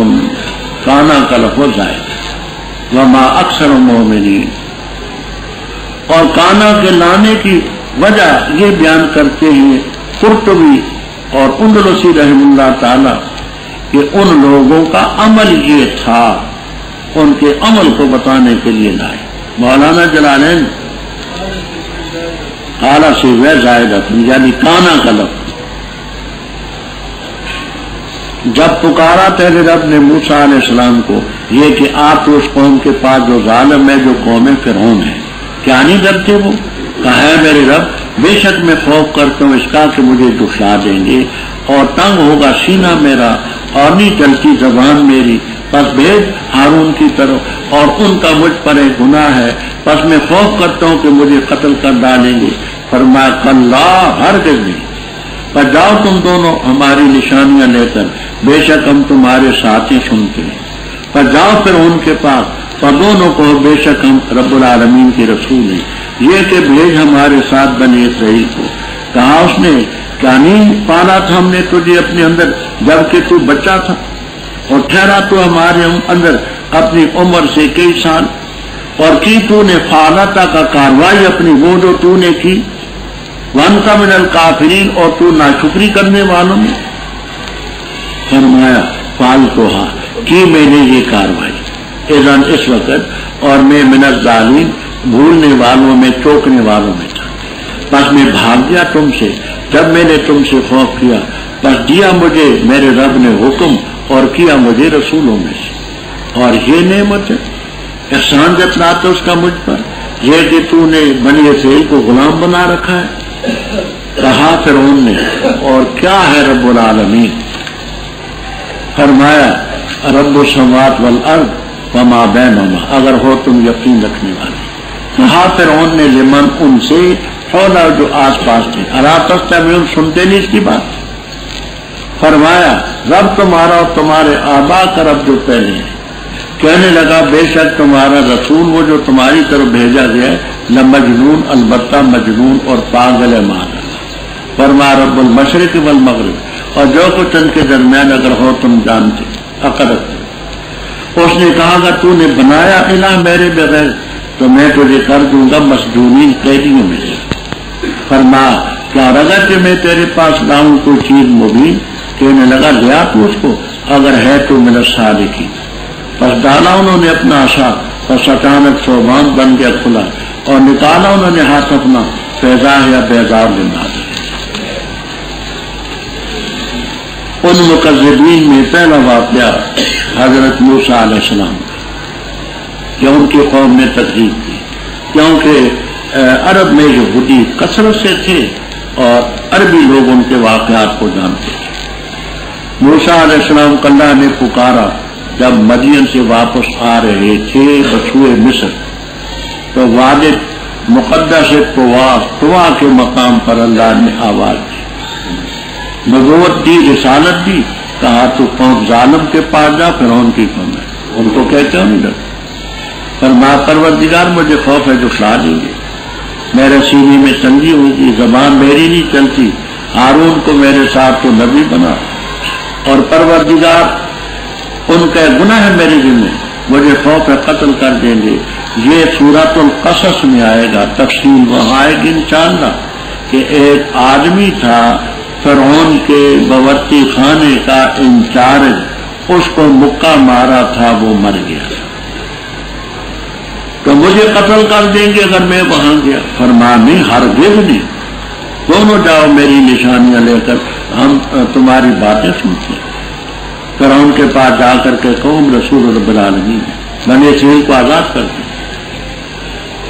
کانا کا لفظ زائد, وما اکثر المؤمنین. اور کانا کے لانے کی وجہ یہ بیان کرتے ہیں قرطبی اور اندلسی رحم اللہ تعالیٰ کہ ان لوگوں کا عمل یہ تھا, ان کے عمل کو بتانے کے لیے لائے. مولانا جلالین اعلیٰ سے وہ زائدۃ یعنی کانا کا لفظ. جب پکارا تیرے رب نے موسیٰ علیہ السلام کو یہ کہ آپ تو اس قوم کے پاس جو ظالم ہے, جو قوم فرعون ہے, کیا نہیں ڈرتے؟ وہ کہا ہے میرے رب بے شک میں خوف کرتا ہوں اس کا کہ مجھے دکھلا دیں گے اور تنگ ہوگا سینہ میرا اور نہیں چلتی زبان میری, پس بھیج ہارون کی طرف, اور ان کا مجھ پر ایک گناہ ہے, پس میں خوف کرتا ہوں کہ مجھے قتل کر ڈالیں گے. فرمایا کلا, ہرگز نہیں, پر جاؤ تم دونوں ہماری نشانیاں لے کر, بے شک ہم تمہارے ساتھ ہی سنتے ہیں. پر جاؤ پھر ان کے پاس, پر دونوں کو بے شک ہم رب العالمین کے رسول ہیں. یہ کہ بھیج ہمارے ساتھ بنی اسرائیل کو. کہا اس نے کیا نہیں پالا تھا ہم نے تجھے اپنے اندر جبکہ تو بچہ تھا, اور ٹھہرا تو ہمارے اندر اپنی عمر سے کئی سال, اور کی تو نے فعالتا کا کاروائی اپنی وہ جو تو نے کی, وانت من الکافرین, اور تو ناشکری کرنے والوں میں. فرمایا فعلتھا, کی میں نے یہ کاروائی, اذن اس وقت, اور میں من الظالمین, بھولنے والوں میں, چوکنے والوں میں تھا. بس میں بھاگ گیا تم سے جب میں نے تم سے خوف کیا, بس دیا مجھے میرے رب نے حکم اور کیا مجھے رسولوں میں سے. اور یہ نعمت ہے, احسان جتلاتا اس کا مجھ پر, یہ کہ تو نے بنی اسرائیل کو غلام بنا رکھا ہے. کہا فرعون نے اور کیا ہے رب العالمین؟ فرمایا رب السماوات والارض وما بینہما, اگر ہو تم یقین رکھنے والے. کہا فرعون نے لمن, ان سے, حولا جو آس پاس تھے, الا تستمعون, سنتے نہیں اس کی بات. فرمایا رب تمہارا اور تمہارے آبا کا رب جو پہلے ہے. کہنے لگا بے شک تمہارا رسول وہ جو تمہاری طرف بھیجا گیا ہے لمجنون, البتہ مجنون اور پاگل ہے. مان فرما رب المشرق والمغرب, اور جو کچھ ان کے درمیان اگر ہو تم جانتے عقل رکھتے. اس نے کہا اگر تو نے بنایا الہ میرے بغیر تو میں تجھے کر دوں گا مسجونین, قیدیوں میں سے. فرما کیا رگا کہ میں تیرے پاس لاؤں کوئی چیز مبین؟ کہنے لگا لیا تو اس کو, اگر ہے تو من الصادقین. پس ڈالا انہوں نے اپنا عصا, پس اچانک ثوبان بن گیا کھلا, اور نکالا انہوں نے ہاتھ اپنا, فیضا یا بیزار للناظرین. ان مکذبین میں پہلا واقعہ حضرت موسیٰ علیہ السلام کہ ان کی قوم نے تکذیب کی, کیونکہ عرب میں یہودی کثرت سے تھے اور عربی لوگ ان کے واقعات کو جانتے تھے. موسیٰ علیہ السلام کو اللہ نے پکارا جب مدین سے واپس آ رہے تھے بچھوئے مصر, تو وادی مقدس طوا کے مقام پر اللہ نے آواز دی, نبوت دی, رسالت دی. کہا تو قوم ظالم کے پاس جا, فرعون کی قوم ہے, ان کو کہتے ہو نہیں ڈر. فرمایا پروردگار مجھے خوف ہے جو کھلا دیں گے، میرے سینے میں تنگی ہوگی، زبان میری نہیں چلتی، ہارون کو میرے ساتھ تو نبی بنا، اور پروردگار ان کا گناہ ہے میرے دل میں، مجھے خوف ہے قتل کر دیں گے۔ یہ سورۃ القصص میں آئے گا، تفصیل وہاں آئے گی انشاءاللہ، کہ ایک آدمی تھا فرعون کے باورچی خانے کا انچارج، اس کو مکہ مارا تھا، وہ مر گیا، تو مجھے قتل کر دیں گے اگر میں وہاں گیا؟ فرمایا نہیں، ہرگز نہیں، دونوں جاؤ میری نشانیاں لے کر، ہم تمہاری باتیں سنتے ہیں۔ فرعون کے پاس جا کر کے قوم رسول رب العالمین بنی اسرائیل کو آزاد کر دیا۔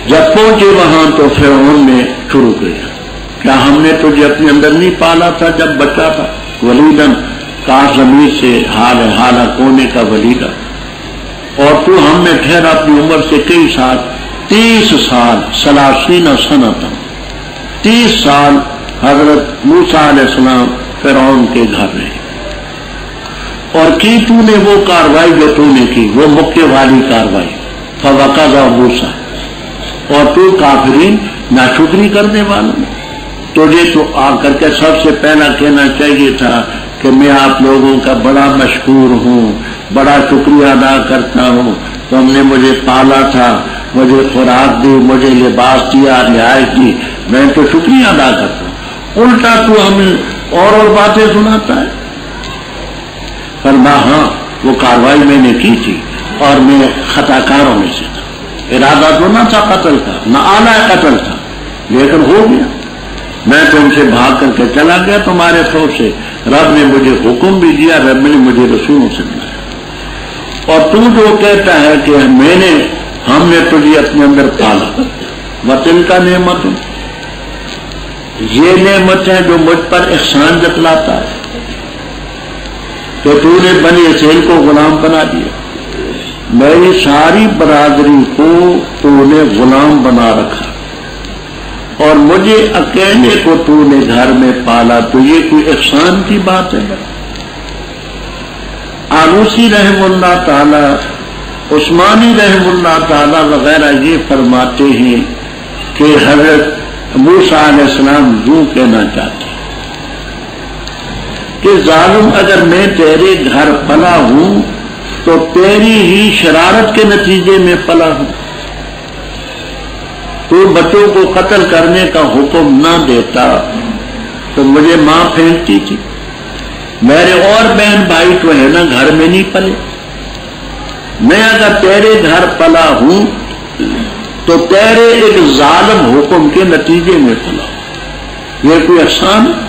جب پہنچے وہاں تو فرعون نے شروع کیا، کیا ہم نے تجھے اپنے اندر نہیں پالا تھا جب بچہ تھا؟ ولیدن کاش ضمیر سے حالہ کونے کا ولیدہ، اور تو ہم نے ٹھہرا اپنی عمر سے کئی سال، 30 سال، 30 سنۃ، 30 سال حضرت موسیٰ علیہ السلام فرعون کے گھر رہے، اور کی تو نے وہ کاروائی جو تو نے کی، وہ مکے والی کاروائی، فوقذ موسیٰ، اور تو کافرین ناشکری کرنے والوں، تجھے تو آ کر کے سب سے پہلا کہنا چاہیے تھا کہ میں آپ لوگوں کا بڑا مشکور ہوں، بڑا شکریہ ادا کرتا ہوں، تم نے مجھے پالا تھا، مجھے خوراک دی، مجھے لباس دیا، رعایت دی، میں تو شکریہ ادا کرتا ہوں، الٹا تو ہمیں اور باتیں سناتا ہے۔ فرمایا ہاں وہ کاروائی میں نے کی تھی اور میں خطا کاروں میں سے تھا، ارادہ تو نہ تھا قتل کا، نہ آلہ قتل تھا، لیکن ہو گیا، میں تم سے بھاگ کر کے چلا گیا تمہارے خوف سے، رب نے مجھے حکم بھی دیا، رب نے مجھے رسولوں سے بلایا، اور تو جو کہتا ہے کہ ہم نے تجھے اپنے اندر پالا، وطن کا نعمت، یہ نعمت ہے جو مجھ پر احسان جتلاتا ہے کہ تو نے بنی اسرائیل کو غلام بنا دیا، میری ساری برادری کو تو نے غلام بنا رکھا، اور مجھے اکیلے کو تو نے گھر میں پالا، تو یہ کوئی احسان کی بات ہے؟ آلوسی رحم اللہ تعالی، عثمانی رحم اللہ تعالی وغیرہ یہ فرماتے ہیں کہ حضرت موسیٰ علیہ السلام یوں کہنا چاہتے ہیں کہ ظالم اگر میں تیرے گھر پلا ہوں تو تیری ہی شرارت کے نتیجے میں پلا ہوں، تو بچوں کو قتل کرنے کا حکم نہ دیتا تو مجھے ماں پھینکتی تھی، میرے اور بہن بھائی تو ہے نا گھر میں نہیں پلے، میں اگر تیرے گھر پلا ہوں تو تیرے ایک ظالم حکم کے نتیجے میں پلا ہوں، یہ کوئی احسان ہے؟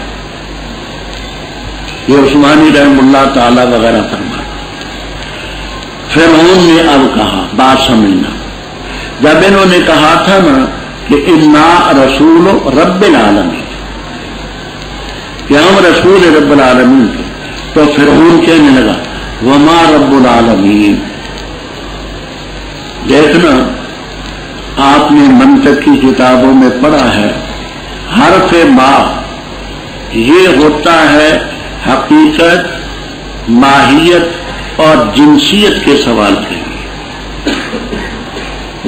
یہ عثمانی رحم اللہ تعالی وغیرہ فرماتا۔ فرعون نے اب کہا، بات سمجھنا، جب انہوں نے کہا تھا نا کہ انا رسول رب العالمین، کہ ہم رسول رب العالمین کے، تو فرعون کہنے لگا وما رب العالمین۔ دیکھنا آپ نے منطق کی کتابوں میں پڑھا ہے، حرف ما یہ ہوتا ہے حقیقت، ماہیت اور جنسیت کے سوال کے لیے،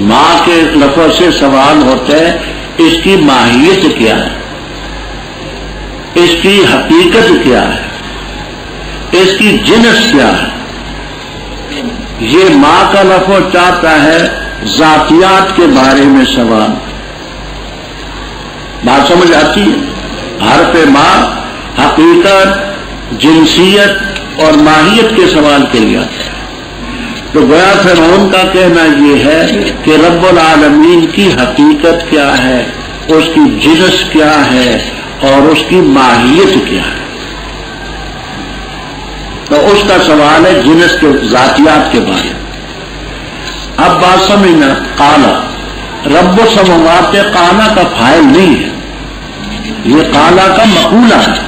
ماں کے لفظ سے سوال ہوتا ہے اس کی ماہیت کیا ہے، اس کی حقیقت کیا ہے، اس کی جنس کیا ہے۔ یہ ماں کا لفظ چاہتا ہے ذاتیات کے بارے میں سوال، بات سمجھ آتی ہے؟ حرف ماں حقیقت، جنسیت اور ماہیت کے سوال کے لیے آتا ہے۔ تو گویا فرعون کا کہنا یہ ہے کہ رب العالمین کی حقیقت کیا ہے، اس کی جنس کیا ہے اور اس کی ماہیت کیا ہے، تو اس کا سوال ہے جنس کے ذاتیات کے بارے میں۔ اب بات سمجھنا، قالا رب السماوات قالا کا فاعل نہیں ہے، یہ قالا کا مقولہ ہے،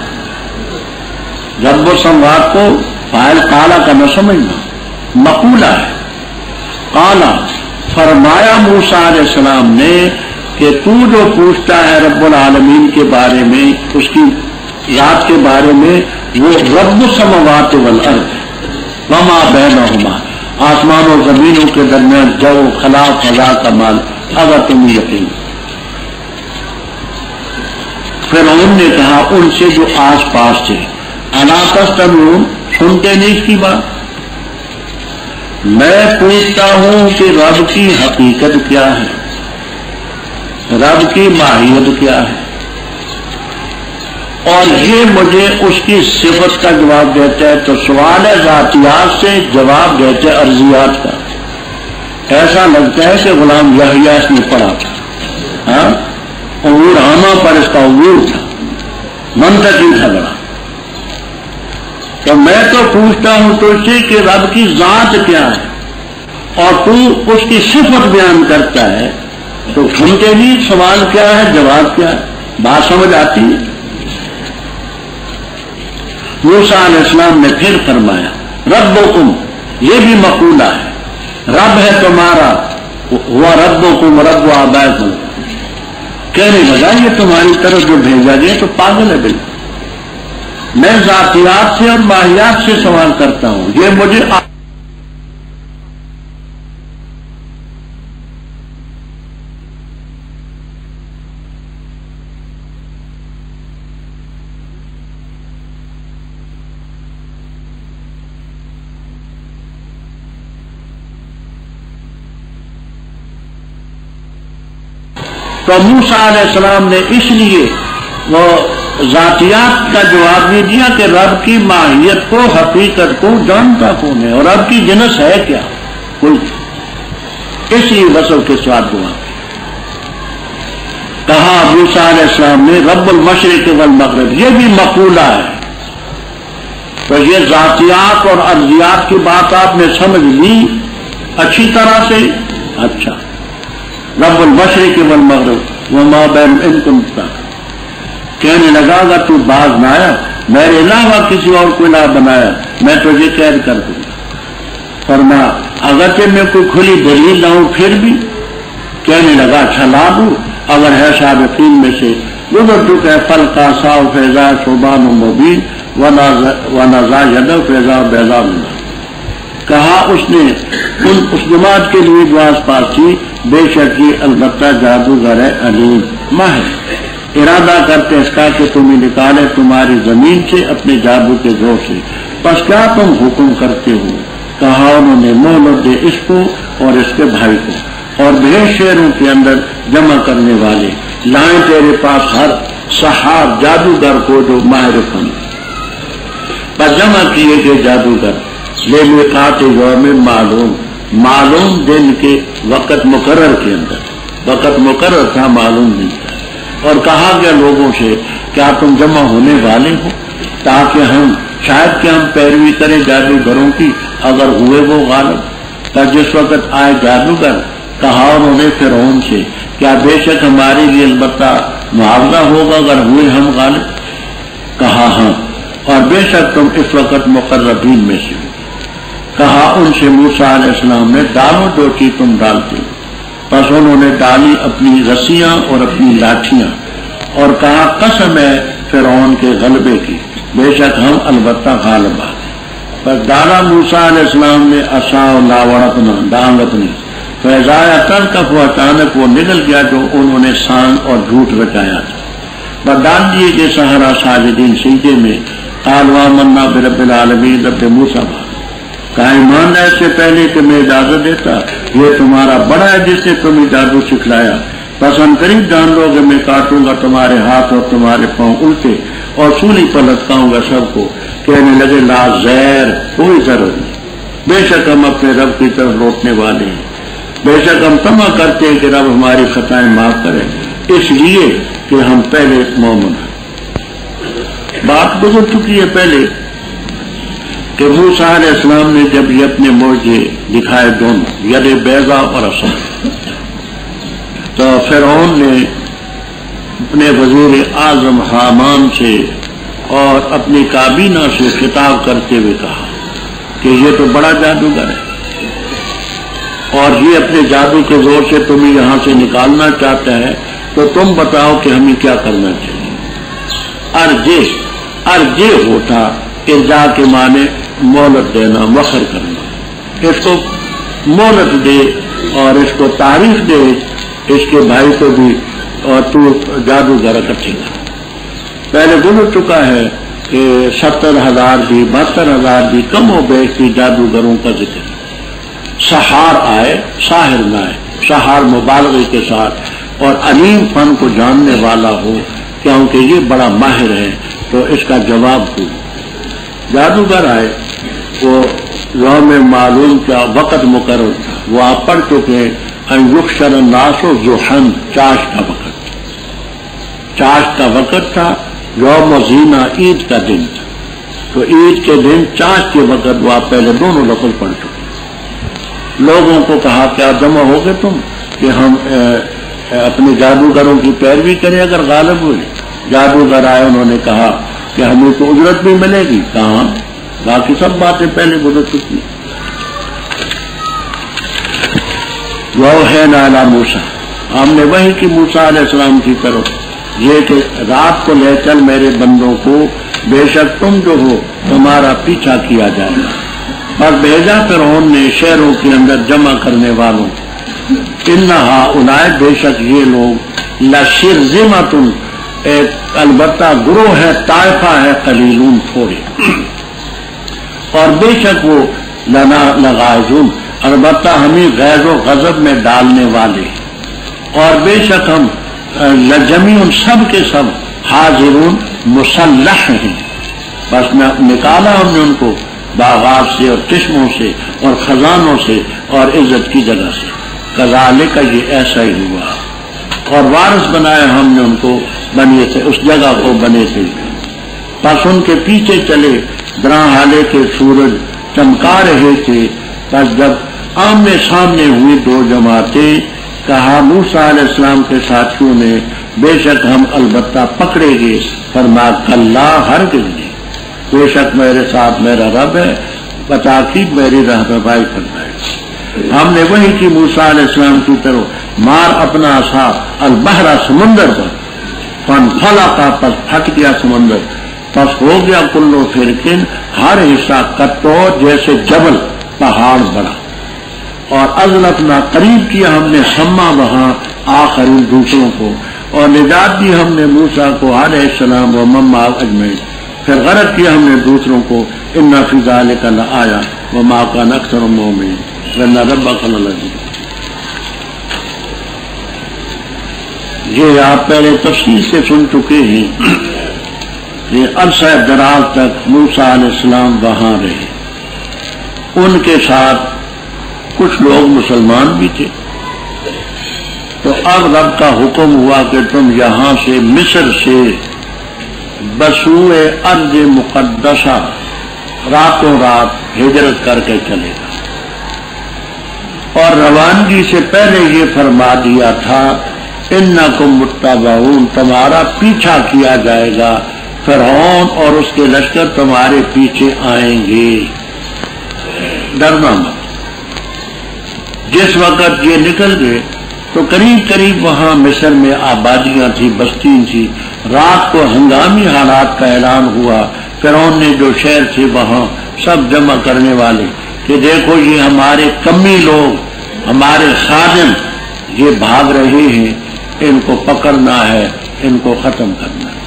رب السماوات کو فاعل قالا کا نہ سمجھنا، مقولہ ہے۔ قالا فرمایا موسیٰ علیہ السلام نے کہ تو جو پوچھتا ہے رب العالمین کے بارے میں، اس کی ذات کے بارے میں، وہ رب السماوات والارض وما بینہما، آسمان و زمینوں کے درمیان جو خلا فضا کا مال، اگر تم یقین۔ فرعون نے کہا ان سے جو آس پاس تھے، الا تستمعون، سنتے نہیں اس کی بات؟ میں پوچھتا ہوں کہ رب کی حقیقت کیا ہے، رب کی ماہیت کیا ہے، اور یہ مجھے اس کی صفت کا جواب دیتا ہے۔ تو سوال ہے ذاتیات سے، جواب دیتے ارضیات کا۔ ایسا لگتا ہے کہ غلام یحییٰ اس نے پڑھا تھا، ہاں عبور عامہ پر اس کا عبور تھا، منطقی تھا بڑا۔ تو میں تو پوچھتا ہوں تو اس سے کہ رب کی ذات کیا ہے اور تو اس کی صفت بیان کرتا ہے، تو سنتے بھی سوال کیا ہے جواب کیا ہے، بات سمجھ آتی ہے؟ موسیٰ علیہ السلام نے پھر فرمایا ربکم، یہ بھی مقولہ ہے، رب ہے تمہارا، ہوا ربکم رب آبائکم، کہنے لگا یہ تمہاری طرف جو بھیجا گیا تو پاگل ہے بالکل۔ میں ذاتیات سے اور ماہیات سے سوال کرتا ہوں، یہ مجھے تو موسیٰ علیہ السلام نے اس لیے وہ ذاتیات کا جواب نہیں دیا کہ رب کی ماہیت کو، حقیقت کو جانتا کون ہے اور رب کی جنس ہے کیا، کوئی، اس لیے وصل کے ساتھ دعا کہا موسیٰ علیہ السلام نے رب المشرق والمغرب، یہ بھی مقولہ ہے۔ تو یہ ذاتیات اور ارضیات کی بات آپ نے سمجھ لی اچھی طرح سے؟ اچھا، رب المشرق والمغرب وما بین ان کنت، کہنے لگا اگر تو باز نہ آیا، میرے علاوہ کسی اور کو نہ بنایا، میں تجھے قید کر دوں گا۔ فرمایا اگرچہ میں کوئی کھلی دلیل نہ ہوں پھر بھی، کہنے لگا اچھا لا دوں، اگر ہے سابقین میں سے، ادھر تو کہ فلقا سا فیضا صوبان مبین ونزا ید فیضا بیضا، کہا اس نے اس جماعت کے لیے جو آس پاس تھی، بے شک یہ البتہ جادوگر ہے علیم ماہر، ارادہ کرتے اس کا کہ تمہیں نکالے تمہاری زمین سے اپنے جادو کے زور سے، پس کیا تم حکم کرتے ہو؟ کہا انہوں نے مہلت دے اس کو اور اس کے بھائی کو، اور بھیج شہروں کے اندر جمع کرنے والے، لائیں تیرے پاس ہر سحاب جادوگر کو جو ماہر فن، بس جمع کیے گئے جادوگر لے میقات یوم معلوم دن کے وقت مقرر کے اندر، وقت مقرر تھا معلوم نہیں تھا، اور کہا گیا لوگوں سے کیا تم جمع ہونے والے ہو تاکہ ہم شاید کہ ہم پیروی کریں جادوگروں کی، اگر ہوئے وہ غالب، پر جس وقت آئے جادوگر، کہا انہوں نے فرعون سے کیا بے شک ہمارے لیے البتہ معاوضہ ہوگا اگر ہوئے ہم غالب؟ کہا ہاں، اور بے شک تم اس وقت مقربین میں سے ہو۔ کہا ان سے موسیٰ علیہ السلام نے ڈالو جو چیز تم ڈالتے، پس انہوں نے ڈالی اپنی رسیاں اور اپنی لاٹھیاں، اور کہا قسم ہے فرعون کے غلبے کی، بے شک ہم البتہ غالب آ گئے۔ پس ڈالا موسیٰ علیہ السلام نے عصا لاوڑتنا، ڈانگ اپنی، فیضایا ترکف، وہ اچانک وہ نکل گیا جو انہوں نے سانگ اور جھوٹ رچایا تھا، بس ڈال دیے گئے سہرا ساجدین سجدے میں، قالوا آمنا برب العالمین، رب موسیٰ کہا ایمان ہے اس سے پہلے کہ میں اجازت دیتا، یہ تمہارا بڑا ہے جس نے تمہیں جادو سکھلایا، پسند قریب جان لو کہ میں کاٹوں گا تمہارے ہاتھ اور تمہارے پاؤں الٹے اور سولی پر لٹکاؤں گا سب کو۔ کہنے لگے لا زیر، کوئی ضرورت نہیں، بے شک ہم اپنے رب کی طرف لوٹنے والے ہیں، بے شک ہم طمع کرتے ہیں کہ رب ہماری خطائیں معاف کرے، اس لیے کہ ہم پہلے مومن ہیں۔ بات گزر چکی ہے پہلے کہ موسیٰ علیہ السلام نے جب یہ اپنے معجزے دکھائے دونوں، ید بیضا اور عصا، تو فرعون نے اپنے وزیر اعظم حامان سے اور اپنی کابینہ سے خطاب کرتے ہوئے کہا کہ یہ تو بڑا جادوگر ہے اور یہ اپنے جادو کے زور سے تمہیں یہاں سے نکالنا چاہتا ہے، تو تم بتاؤ کہ ہمیں کیا کرنا چاہیے۔ ارجے ہوتا ارجا کے معنی مہلت دینا، مخر کرنا، اس کو مہلت دے اور اس کو تاریخ دے، اس کے بھائی کو بھی، اور تو جادوگر اکٹھے کر۔ پہلے گزر چکا ہے کہ 70,000 بھی 72,000 بھی کم و بیش کی جادوگروں کا ذکر۔ سحار آئے، ساحر نہ آئے، سحار مبالغے کے ساتھ اور علیم فن کو جاننے والا ہو، کیونکہ یہ بڑا ماہر ہے، تو اس کا جواب دو۔ جادوگر آئے، وہ یوم معلوم کا وقت مقرر تھا، وہ آپ پڑھ چکے ان یحشر الناس ضحی، چاشت کا وقت، چاشت کا وقت تھا، یوم زینہ عید کا دن تھا، تو عید کے دن چاشت کے وقت وہ آپ پہلے دونوں لفظ پڑھ چکے۔ لوگوں کو کہا کیا جمع ہو گئے تم کہ ہم اپنے جادوگروں کی پیروی کریں اگر غالب ہوئے؟ جادوگر آئے، انہوں نے کہا کہ ہمیں تو اجرت بھی ملے گی، کہاں؟ باقی سب باتیں پہلے گزر چکی۔ وَأَوْحَيْنَا إِلَىٰ مُوسَىٰ، ہم نے وحی کی موسیٰ علیہ السلام کی طرف، یہ کہ رات کو لے چل میرے بندوں کو، بے شک تم جو ہو تمہارا پیچھا کیا جائے گا۔ اور بھیجا فرعون نے شہروں کے اندر جمع کرنے والوں، انہا اولئک، بے شک یہ لوگ، لشرذمۃ، ایک البتہ گروہ ہے، طائفہ ہے، قلیلون، تھوڑے، اور بے شک وہ لنا لغائظون، البتہ ہمیں غیظ و غضب میں ڈالنے والے، اور بے شک ہم لجمیع، سب کے سب، حاضرون، مسلح ہیں، بس نکالا ہم نے ان کو باغات سے اور چشموں سے اور خزانوں سے اور عزت کی جگہ سے، کذالک، یہ ایسا ہی ہوا، اور وارث بنایا ہم نے ان کو، بنے تھے اس جگہ کو، بنے تھے، پس ان کے پیچھے چلے، دراں حالے کے سورج چمکا رہے تھے، پس جب آمنے سامنے ہوئی دو جماعتیں، کہا موسیٰ علیہ السلام کے ساتھیوں نے، بے شک ہم البتہ پکڑے گے، فرمایا کلا، ہرگز نہیں، بے شک میرے ساتھ میرا رب ہے، بتاکید میری رہنمائی کرنا ہے۔ ہم نے وہی کی موسیٰ علیہ السلام کی طرف، مار اپنا عصا البحر، سمندر پر، فانفلق، پس پھٹ گیا سمندر، پس ہو گیا کلو فرقن، ہر حصہ کٹور جیسے جبل، پہاڑ بڑا، اور ازلفنا، قریب کیا ہم نے، سما، وہاں آخرین، دوسروں کو، اور نجات دی ہم نے موسیٰ کو علیہ السلام و من معه اجمعین، پھر غرق کیا ہم نے دوسروں کو، ان فی ذلک لآیۃ وما کان اکثرهم مؤمنین وان ربک للعزیز۔ یہ آپ پہلے تفصیل سے سن چکے ہیں کہ عرصہ دراز تک موسیٰ علیہ السلام وہاں رہے، ان کے ساتھ کچھ لوگ مسلمان بھی تھے، تو اب رب کا حکم ہوا کہ تم یہاں سے مصر سے بسوئے ارض مقدسہ راتوں رات ہجرت کر کے چلے گا، اور روانگی سے پہلے یہ فرما دیا تھا انکم متبعون، تمہارا پیچھا کیا جائے گا، فرعون اور اس کے لشکر تمہارے پیچھے آئیں گے، ڈرنا مت۔ جس وقت یہ نکل گئے تو قریب قریب وہاں مصر میں آبادیاں تھی، بستیاں تھی، رات کو ہنگامی حالات کا اعلان ہوا، فرعون نے جو شہر تھے وہاں سب جمع کرنے والے کہ دیکھو یہ ہمارے کمی لوگ، ہمارے خادم یہ بھاگ رہے ہیں، ان کو پکڑنا ہے، ان کو ختم کرنا ہے۔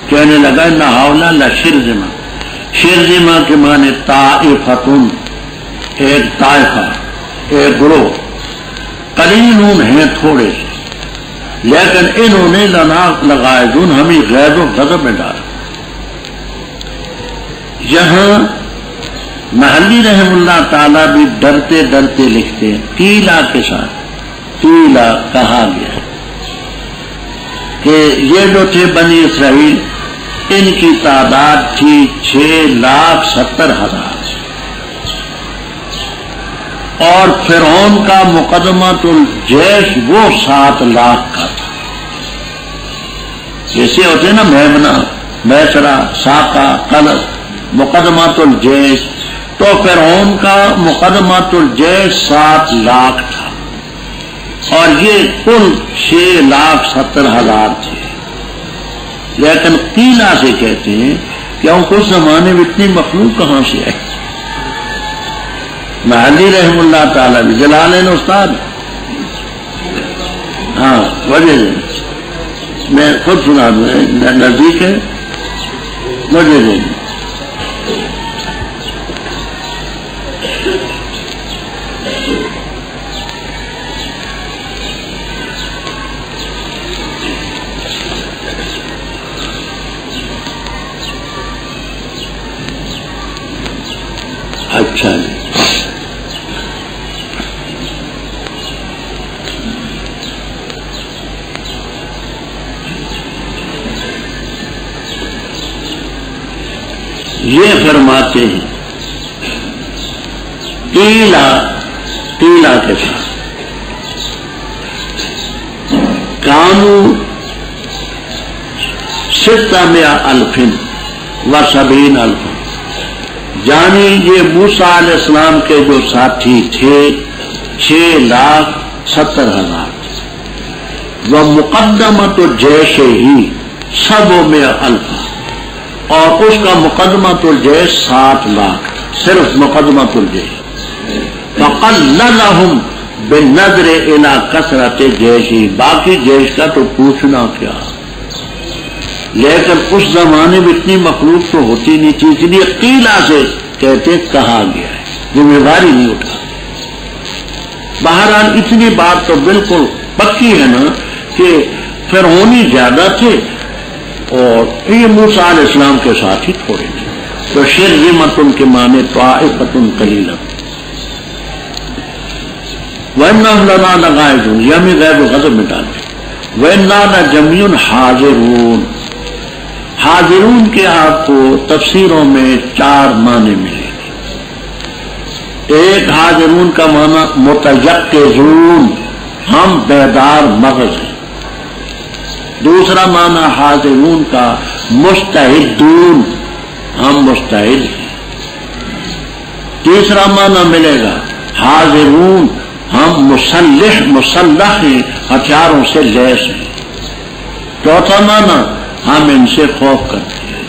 کہنے لگا نہ ہاولا لشرذمہ، شرذمہ کے معنی طائفتن، ایک طائفہ، ایک گروہ، قلیلون ہیں، تھوڑے سے، لیکن انہوں نے لنا لغائظون، ہمیں غیظ و غضب میں ڈالا۔ یہاں محلی رحم اللہ تعالیٰ بھی ڈرتے ڈرتے لکھتے ہیں، قیلا کے ساتھ، قیلا کہا گیا کہ یہ جو تھے بنی اسرائیل، ان کی تعداد تھی 6,70,000، اور فرعون کا مقدمۃ الجیش وہ 7 لاکھ کا تھا، جیسے ہوتے نا میمنہ، میسرہ، ساقہ، قلب، مقدمۃ الجیش، تو فرعون کا مقدمۃ الجیش 7 لاکھ تھا، اور یہ کل 6,70,000 تھے۔ لیکن قیلا سے کہتے ہیں کہ اس زمانے میں اتنی مخلوق کہاں سے آئی، محلی رحم اللہ تعالیٰ بھی جلالین استاد. ہاں وجہ میں خود سنا دوں نزدیک ہے وجہ دیں. اچھا جی یہ فرماتے ہیں تیلا کے ساتھ کانو 670,000 یعنی یہ موسیٰ علیہ السلام کے جو ساتھی تھے 6,70,000 وہ مقدمۃ الجیش ہی 700,000 اور اس کا مقدمۃ الجیش 7 لاکھ صرف مقدمۃ الجیش. فقللہم بالنظر الی کثرت جیشی باقی جیش کا تو پوچھنا کیا. لیکن اس زمانے میں اتنی مخلوق تو ہوتی نہیں تھی اس لیے قیلا سے کہتے کہا گیا ہے ذمہ داری نہیں اٹھا. بہرحال اتنی بات تو بالکل پکی ہے نا کہ فرعونی زیادہ تھے اور یہ موسیٰ علیہ السلام کے ساتھ ہی تھوڑے تھے. تو شرذمۃ کے معنی طائفۃ قلیلہ. وَإِنَّهُمْ لَنَا لَغَائِظُونَ یہ ہمیں غیب و غضب میں ڈالتے. وَإِنَّا لَجَمِيعٌ حَاضِرُونَ حاضرون کے آپ کو تفسیروں میں 4 معنی ملیں گے. ایک حاضرون کا معنی متیقظون ہم بیدار مغز ہیں. دوسرا معنی حاضرون کا مستعدون ہم مستعد ہیں. تیسرا معنی ملے گا حاضرون ہم مسلح ہیں ہتھیاروں سے لیس ہیں. چوتھا معنی ہم ان سے خوف کرتے ہیں.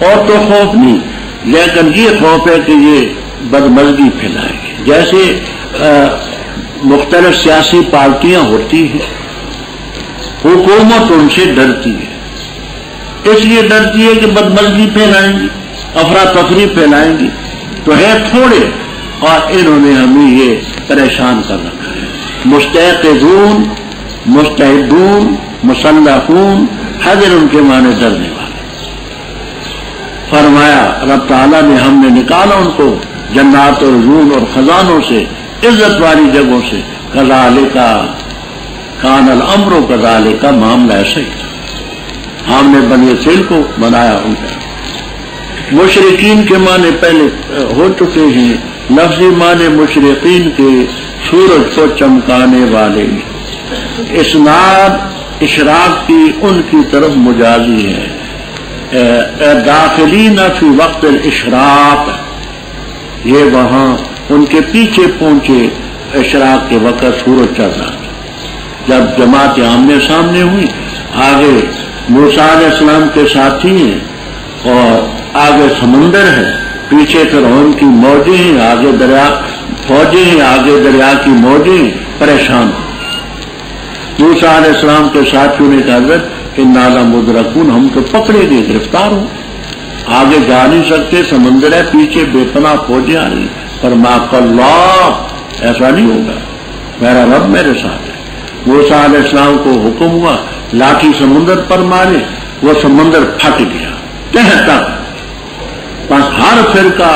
اور تو خوف نہیں لیکن یہ خوف ہے کہ یہ بدمزگی پھیلائیں گے. جیسے مختلف سیاسی پارٹیاں ہوتی ہیں حکومت ان سے ڈرتی ہے اس لیے ڈرتی ہے کہ بدمزگی پھیلائیں گی افراتفری پھیلائیں گی. تو ہے تھوڑے اور انہوں نے ہمیں یہ پریشان کر رکھا ہے. مستعدون مستعدون مسلحون حاضر ان کے معنی ڈرنے والے. فرمایا رب تعالیٰ نے ہم نے نکالا ان کو جنات اور عیون اور خزانوں سے عزت والی جگہوں سے. کذالک کان الامر کذالک معاملہ ایسا ہی تھا. ہم نے بنی اسرائیل کو بنایا ان کا. مشرقین کے معنی پہلے ہو چکے ہیں. لفظی معنی مشرقین کے سورج کو چمکانے والے. اسناد اشراق کی ان کی طرف مجازی ہے. داخلین فی وقت الاشراق یہ وہاں ان کے پیچھے پہنچے اشراق کے وقت سورج چڑھ رہا. جب جماعت آمنے سامنے ہوئی آگے موسیٰ علیہ السلام کے ساتھی ہیں اور آگے سمندر ہے پیچھے فرعون کی موجیں ہیں آگے دریا فوجیں ہیں آگے دریا کی موجیں ہیں پریشان ہو. موسیٰ علیہ السلام کے ساتھیوں نے کہا حضرت انا لمدرکون ہم تو پکڑے گئے گرفتار ہوں آگے جا نہیں سکتے سمندر ہے پیچھے بے پناہ فوجیں آ رہی. فرمایا اللہ ایسا نہیں ہوگا میرا رب میرے ساتھ ہے. موسیٰ علیہ السلام کو حکم ہوا لاٹھی سمندر پر مارے وہ سمندر پھٹ گیا تہ تک. بس ہر فرقہ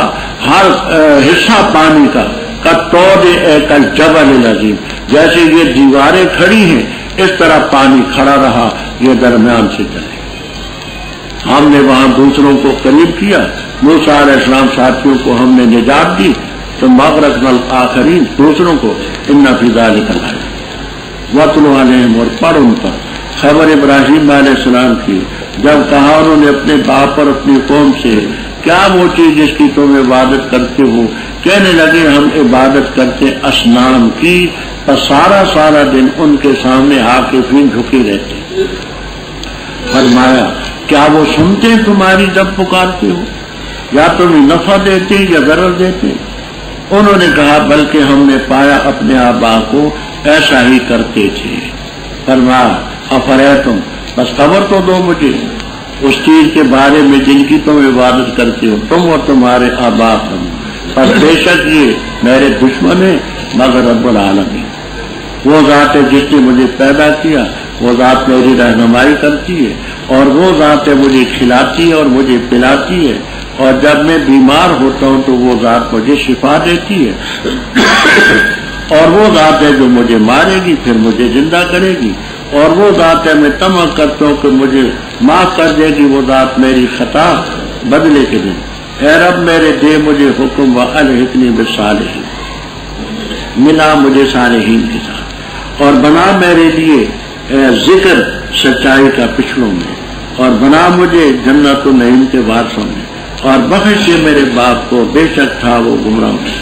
ہر حصہ پانی کا کتود کل جبل العظیم جیسے یہ دیواریں کھڑی ہیں اس طرح پانی کھڑا رہا یہ درمیان سے چلے. ہم نے وہاں دوسروں کو قریب کیا. موسیٰ علیہ السلام ساتھیوں کو ہم نے نجات دی تو مغرقنا الآخرین دوسروں کو ان فی ذلک لآیۃ واتل علیہم اور پڑھ ان پر خبر ابراہیم علیہ السلام کی جب کہا انہوں نے اپنے باپ اور اپنی قوم سے کیا وہ چیز جس کی تم عبادت کرتے ہو. کہنے لگے ہم عبادت کرتے اصنام کی. پر سارا دن ان کے سامنے عاکفین جھکے رہتے. فرمایا کیا وہ سنتے تمہاری جب پکارتے ہو یا تمہیں نفع دیتے یا ضرر دیتے. انہوں نے کہا بلکہ ہم نے پایا اپنے آبا کو ایسا ہی کرتے تھے. فرمایا افریتم، بس خبر تو دو مجھے اس چیز کے بارے میں جن کی تم عبادت کرتے ہو، تم اور تمہارے آبا ہم، پر بے شک یہ میرے دشمن ہیں مگر رب العالمین. وہ ذات ہے جس نے مجھے پیدا کیا، وہ ذات میری رہنمائی کرتی ہے، اور وہ ذات ہے مجھے کھلاتی ہے اور مجھے پلاتی ہے، اور جب میں بیمار ہوتا ہوں تو وہ ذات مجھے شفا دیتی ہے، اور وہ ذات ہے جو مجھے مارے گی پھر مجھے زندہ کرے گی، اور وہ ذات ہے میں طمع کرتا ہوں کہ مجھے معاف کر دے گی وہ ذات میری خطا بدلے کے دن. اے رب میرے دے مجھے حکم والحقنی بالصالحین، ملا مجھے صالحین کے ساتھ، اور بنا میرے لیے ذکر سچائی کا پچھڑوں میں، اور بنا مجھے جنت و نعیم کے وارثوں میں، اور بخش دے میرے باپ کو بے شک تھا وہ گمراہ میں،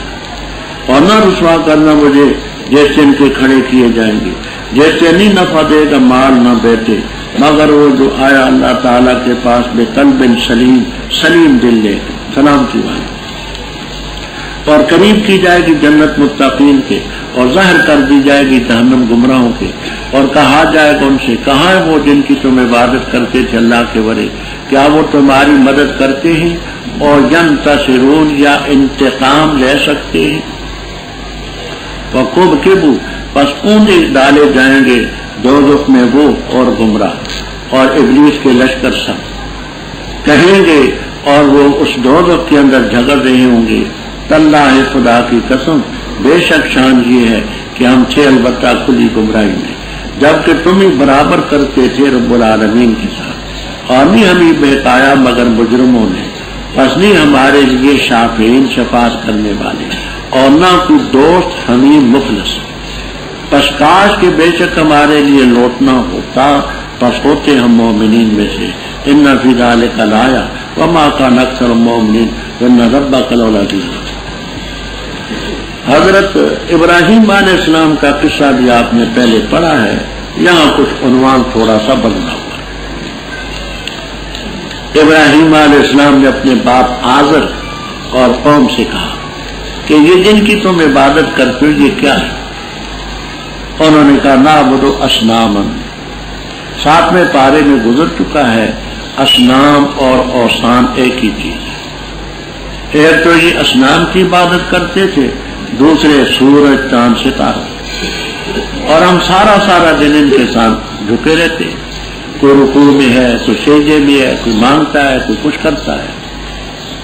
اور نہ رسوا کرنا مجھے جیسے ان کے کھڑے کیے جائیں گے، جیسے نہیں نفع دے گا مال نہ بیٹے مگر وہ جو آیا اللہ تعالیٰ کے پاس بے قلب سلیم، سلیم دل لے سلامتی والی، اور قریب کی جائے گی جنت متقین کے، اور ظاہر کر دی جائے گی جہنم گمراہوں کے، اور کہا جائے گا ان سے کہاں ہے وہ جن کی تم عبادت کرتے تھے اللہ کے ورے، کیا وہ تمہاری مدد کرتے ہیں اور ینتصرون یا انتقام لے سکتے ہیں. وَقُبْكِبُوا، پس اونڈے ڈالے جائیں گے دوزخ میں وہ اور گمراہ اور ابلیس کے لشکر سب کہیں گے، اور وہ اس دوزخ کے اندر جھگڑ رہے ہوں گے تاللہ خدا کی قسم بے شک شان یہ ہے کہ ہم تھے البتہ کھلی گمراہی میں، جبکہ تم ہی برابر کرتے تھے رب العالمین کے ساتھ، اور نہیں ہمیں بہتایا مگر مجرموں نے، بس نہیں ہمارے لیے شافعین شفاعت کرنے والے، اور نہ کوئی دوست حمیم مخلص، پس کاش کہ بے شک ہمارے لیے لوٹنا ہوتا، پس ہوتے ہم مومنین میں سے. ان فی ذلک لآیہ وما کان اکثر المؤمنین وان ربک لہو العزیز. حضرت ابراہیم علیہ السلام کا قصہ بھی آپ نے پہلے پڑھا ہے، یہاں کچھ عنوان تھوڑا سا بدلا ہوا. ابراہیم علیہ السلام نے اپنے باپ آزر اور قوم سے کہا کہ یہ جن کی تم عبادت کرتے ہو یہ کیا ہے؟ انہوں نے کہا نعبد اصناما. 7ویں پارے میں گزر چکا ہے اصنام اور اوثان ایک ہی چیز ہے. ایک تو یہ اصنام کی عبادت کرتے تھے، دوسرے سورج چاند ستارے، اور ہم سارا دن ان کے ساتھ جھکے رہتے، کوئی رکوع میں ہے، کوئی سجدے میں ہے، کوئی مانگتا ہے، کوئی کچھ کرتا ہے.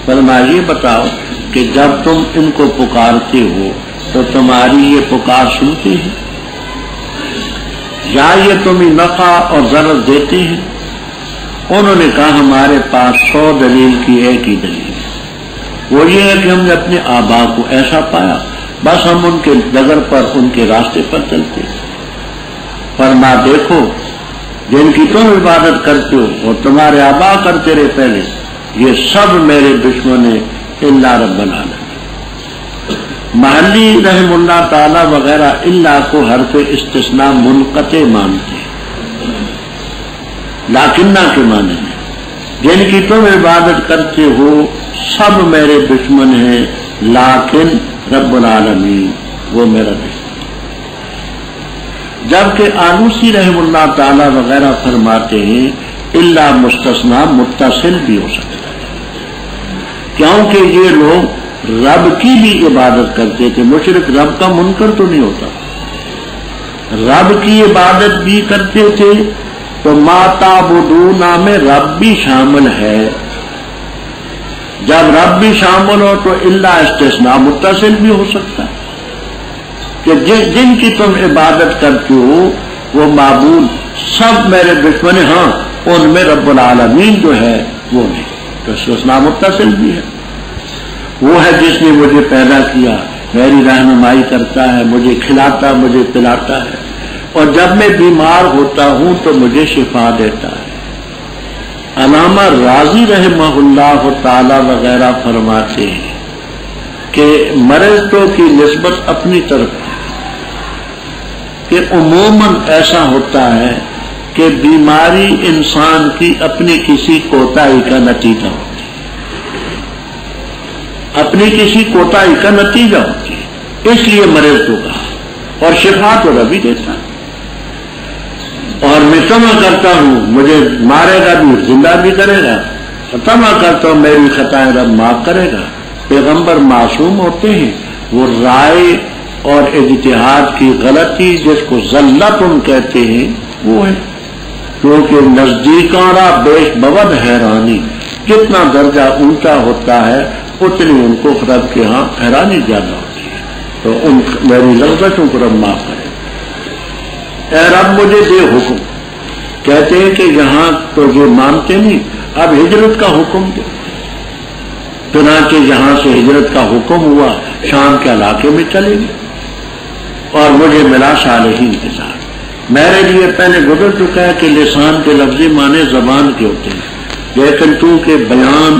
فرمایا یہ بتاؤ کہ جب تم ان کو پکارتے ہو تو تمہاری یہ پکار سنتے ہیں یا یہ تمہیں نفع اور ضرر دیتے ہیں؟ انہوں نے کہا ہمارے پاس 100 دلیل کی ایک ہی دلیل ہے، وہ یہ ہے کہ ہم نے اپنے آبا کو ایسا پایا، بس ہم ان کے نظر پر ان کے راستے پر چلتے. فرما دیکھو جن کی تم عبادت کرتے ہو اور تمہارے آبا کرتے رہے پہلے، یہ سب میرے دشمن ہیں الا رب العالمین. محلی رحم اللہ تعالی وغیرہ اللہ کو حرف استثناء منقطع مانتے ہیں، لاکنہ کے معنی میں جن کی تم عبادت کرتے ہو سب میرے دشمن ہیں لیکن رب العالمین وہ میرا دشمن. جبکہ آلوسی رحم اللہ تعالی وغیرہ فرماتے ہیں اللہ مستثنیٰ متصل بھی ہو سکتا ہے، کیونکہ یہ لوگ رب کی بھی عبادت کرتے تھے. مشرک رب کا منکر تو نہیں ہوتا، رب کی عبادت بھی کرتے تھے، تو ما تعبدون میں رب بھی شامل ہے. جب رب بھی شامل ہو تو اللہ استثناء متصل بھی ہو سکتا ہے کہ جن کی تم عبادت کرتے ہو وہ معبود سب میرے دشمن ہیں، ہاں ان میں رب العالمین جو ہے وہ نہیں، تو استثناء متصل بھی ہے. وہ ہے جس نے مجھے پیدا کیا، میری رہنمائی کرتا ہے، مجھے کھلاتا مجھے پلاتا ہے، اور جب میں بیمار ہوتا ہوں تو مجھے شفا دیتا ہے. علامہ راضی رحمہ اللہ تعالی وغیرہ فرماتے ہیں کہ مرضوں کی نسبت اپنی طرف ہے کہ عموماً ایسا ہوتا ہے کہ بیماری انسان کی اپنی کسی کوتاہی کا نتیجہ ہوتی ہے، اپنی کسی کوتاہی کا نتیجہ ہوتی ہے، اس لیے مرض تو کہا، اور شفا تو ربی دیتا ہے۔ اور میں تما کرتا ہوں مجھے مارے گا بھی زندہ بھی کرے گا، تما کرتا ہوں میری خطائیں رب معاف کرے گا۔ پیغمبر معصوم ہوتے ہیں، وہ رائے اور اجتہاد کی غلطی جس کو ذلتن کہتے ہیں وہ ہے، کیونکہ نزدیکاں را بیش بود حیرانی، جتنا درجہ اونچا ہوتا ہے اتنی ان کو رب کے ہاں حیرانی زیادہ ہوتی ہے، تو ان میری لغزشوں کو رب معاف کرے۔ اے رب مجھے دے حکم، کہتے ہیں کہ یہاں تو یہ مانتے نہیں، اب ہجرت کا حکم دے۔ چنانچہ یہاں سے ہجرت کا حکم ہوا، شام کے علاقے میں چلے گئے، اور مجھے ملا صالحین کے ساتھ۔ میرے لیے پہلے گزر چکا ہے کہ لسان کے لفظی معنی زبان کے ہوتے ہیں، لیکن چونکہ بیان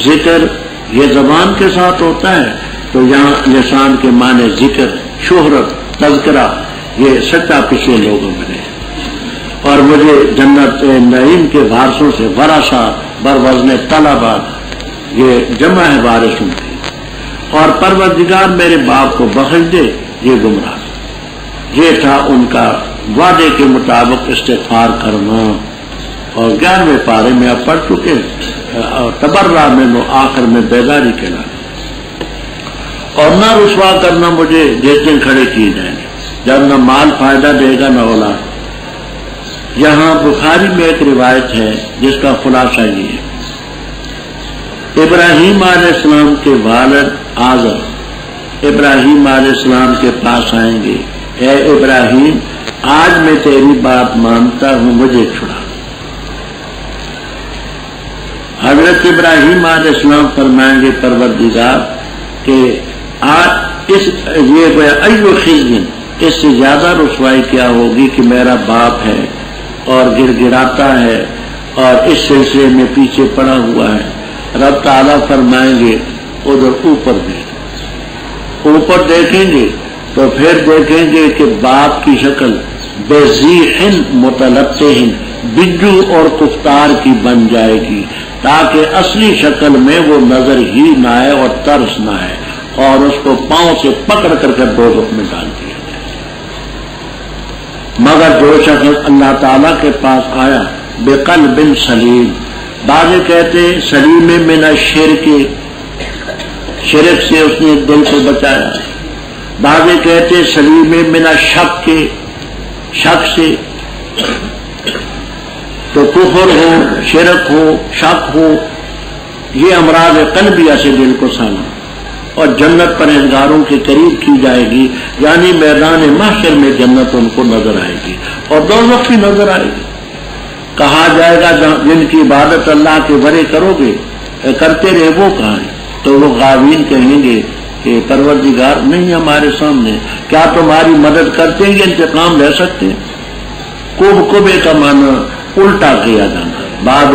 ذکر یہ زبان کے ساتھ ہوتا ہے تو یہاں لسان کے معنی ذکر، شہرت، تذکرہ، یہ سچا پچھلے لوگوں میں رہے۔ اور مجھے جنت نعیم کے وارثوں سے ورثہ بروزن طلبہ، یہ جمع ہے وارثوں کی، اور پروردگار میرے باپ کو بخش دے، یہ گمراہ۔ یہ تھا ان کا وعدے کے مطابق استغفار کرنا، اور 11ویں پارے میں اب پڑھ چکے، تبرہ میں نو آخر میں بیداری کے لانے، اور نہ رسوا کرنا مجھے جس دن کھڑے کیے جائیں گے، جب نہ مال فائدہ دے گا نہ اولاد۔ یہاں بخاری میں ایک روایت ہے جس کا خلاصہ یہ ہے، ابراہیم علیہ السلام کے والد آزر ابراہیم علیہ السلام کے پاس آئیں گے، اے ابراہیم آج میں تیری بات مانتا ہوں، مجھے چھڑا۔ حضرت ابراہیم علیہ السلام فرمائیں گے پروردگار کہ آج یہ ایو خزن، اس سے زیادہ رسوائی کیا ہوگی کہ میرا باپ ہے اور گر گراتا ہے اور اس سلسلے میں پیچھے پڑا ہوا ہے۔ رب تعالیٰ فرمائیں گے ادھر اوپر دیکھ، اوپر دیکھیں گے تو پھر دیکھیں گے کہ باپ کی شکل بذیحن متلطہن، بجو اور کفتار کی بن جائے گی، تاکہ اصلی شکل میں وہ نظر ہی نہ آئے اور ترس نہ آئے، اور اس کو پاؤں سے پکڑ کر کے دوزخ میں ڈال دیا جائے۔ مگر جو شخص اللہ تعالیٰ کے پاس آیا بقلب سلیم، بعض کہتے سلیم من الشرک، شرک سے اس نے دل کو بچایا، بعض کہتے سلیم من الشک، شک سے، تو کفر ہو، شرک ہو، شک ہو، یہ امراض قلبیہ سے دل کو سانا، اور جنت پرہیزگاروں کے قریب کی جائے گی، یعنی میدان محشر میں جنت ان کو نظر آئے گی اور دوزخ بھی نظر آئے گی۔ کہا جائے گا جن کی عبادت اللہ کے بڑے کرو گے کرتے رہے وہ کہاں ہیں، تو وہ غاوین کہیں گے کہ پروردگار نہیں ہمارے سامنے، کیا تمہاری مدد کرتے ہیں، انتقام لے سکتے ہیں؟ کوبے کا معنی الٹا کیا جانا، باب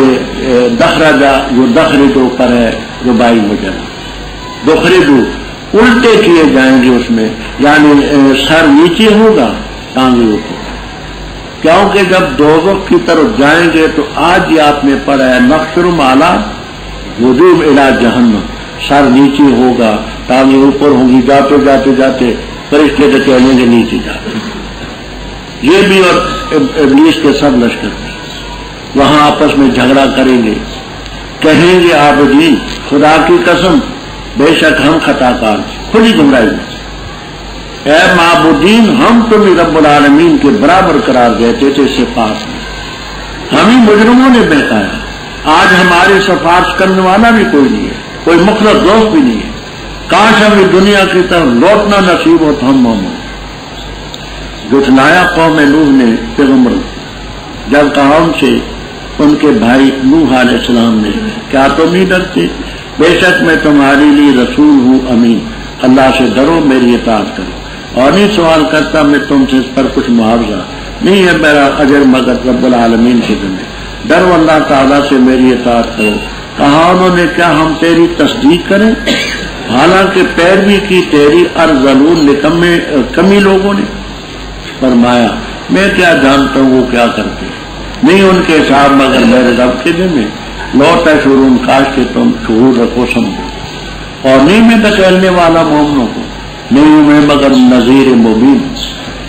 دخرجا جو دخرجو پر ہے ربائی مجرد، دخرجو الٹے کیے جائیں گے اس میں، یعنی سر نیچے ہوگا ٹانگیں اوپر، کیونکہ جب دوزخ کی طرف جائیں گے تو آج ہی آپ نے پڑھا ہے نخشر مالا وجوب الی جہنم، سر نیچے ہوگا ٹانگیں اوپر ہوں گی، جاتے جاتے جاتے فرشتے تو کہیں گے نیچے جاتے، یہ بھی اور ابلیس کے سب لشکر وہاں آپس میں جھگڑا کریں گے، کہیں گے عابدین خدا کی قسم بے شک ہم خطا کار، کھلی گمراہی میں، اے معبودین ہم تمہیں رب العالمین کے برابر قرار دیتے تھے صفات میں، ہم ہی مجرموں نے بہتایا، آج ہماری سفارش کرنے والا بھی کوئی نہیں ہے، کوئی مخلص دوست بھی نہیں ہے، کاش ہمیں دنیا کی طرف لوٹنا نصیب ہو تو ہم مومن۔ جھٹلایا قوم نوح نے پیغمبر، جب کہا ان سے ان کے بھائی نوح علیہ السلام نے، کیا تم نہیں ڈرتے؟ بے شک میں تمہارے لیے رسول ہوں امین، اللہ سے ڈرو میری اطاعت کرو، اور نہیں سوال کرتا میں تم سے اس پر کچھ معاوضہ نہیں ہے میرا اجر مگر رب العالمین کے ذمہ، ڈرو اللہ تعالیٰ سے میری اطاعت کرو۔ کہا انہوں نے کیا ہم تیری تصدیق کریں حالانکہ پیروی کی تیری ارذلون نکمے کمی لوگوں نے؟ فرمایا میں کیا جانتا ہوں وہ کیا کرتے، نہیں ان کے حساب مگر میرے رب کے ذمہ، لوٹ ہے شرون کاش کے تم شعور رکھو سمجھو۔ اور نہیں میں دھکیلنے والا مومنوں کو، نہیں ہوں میں مگر نذیر مبین۔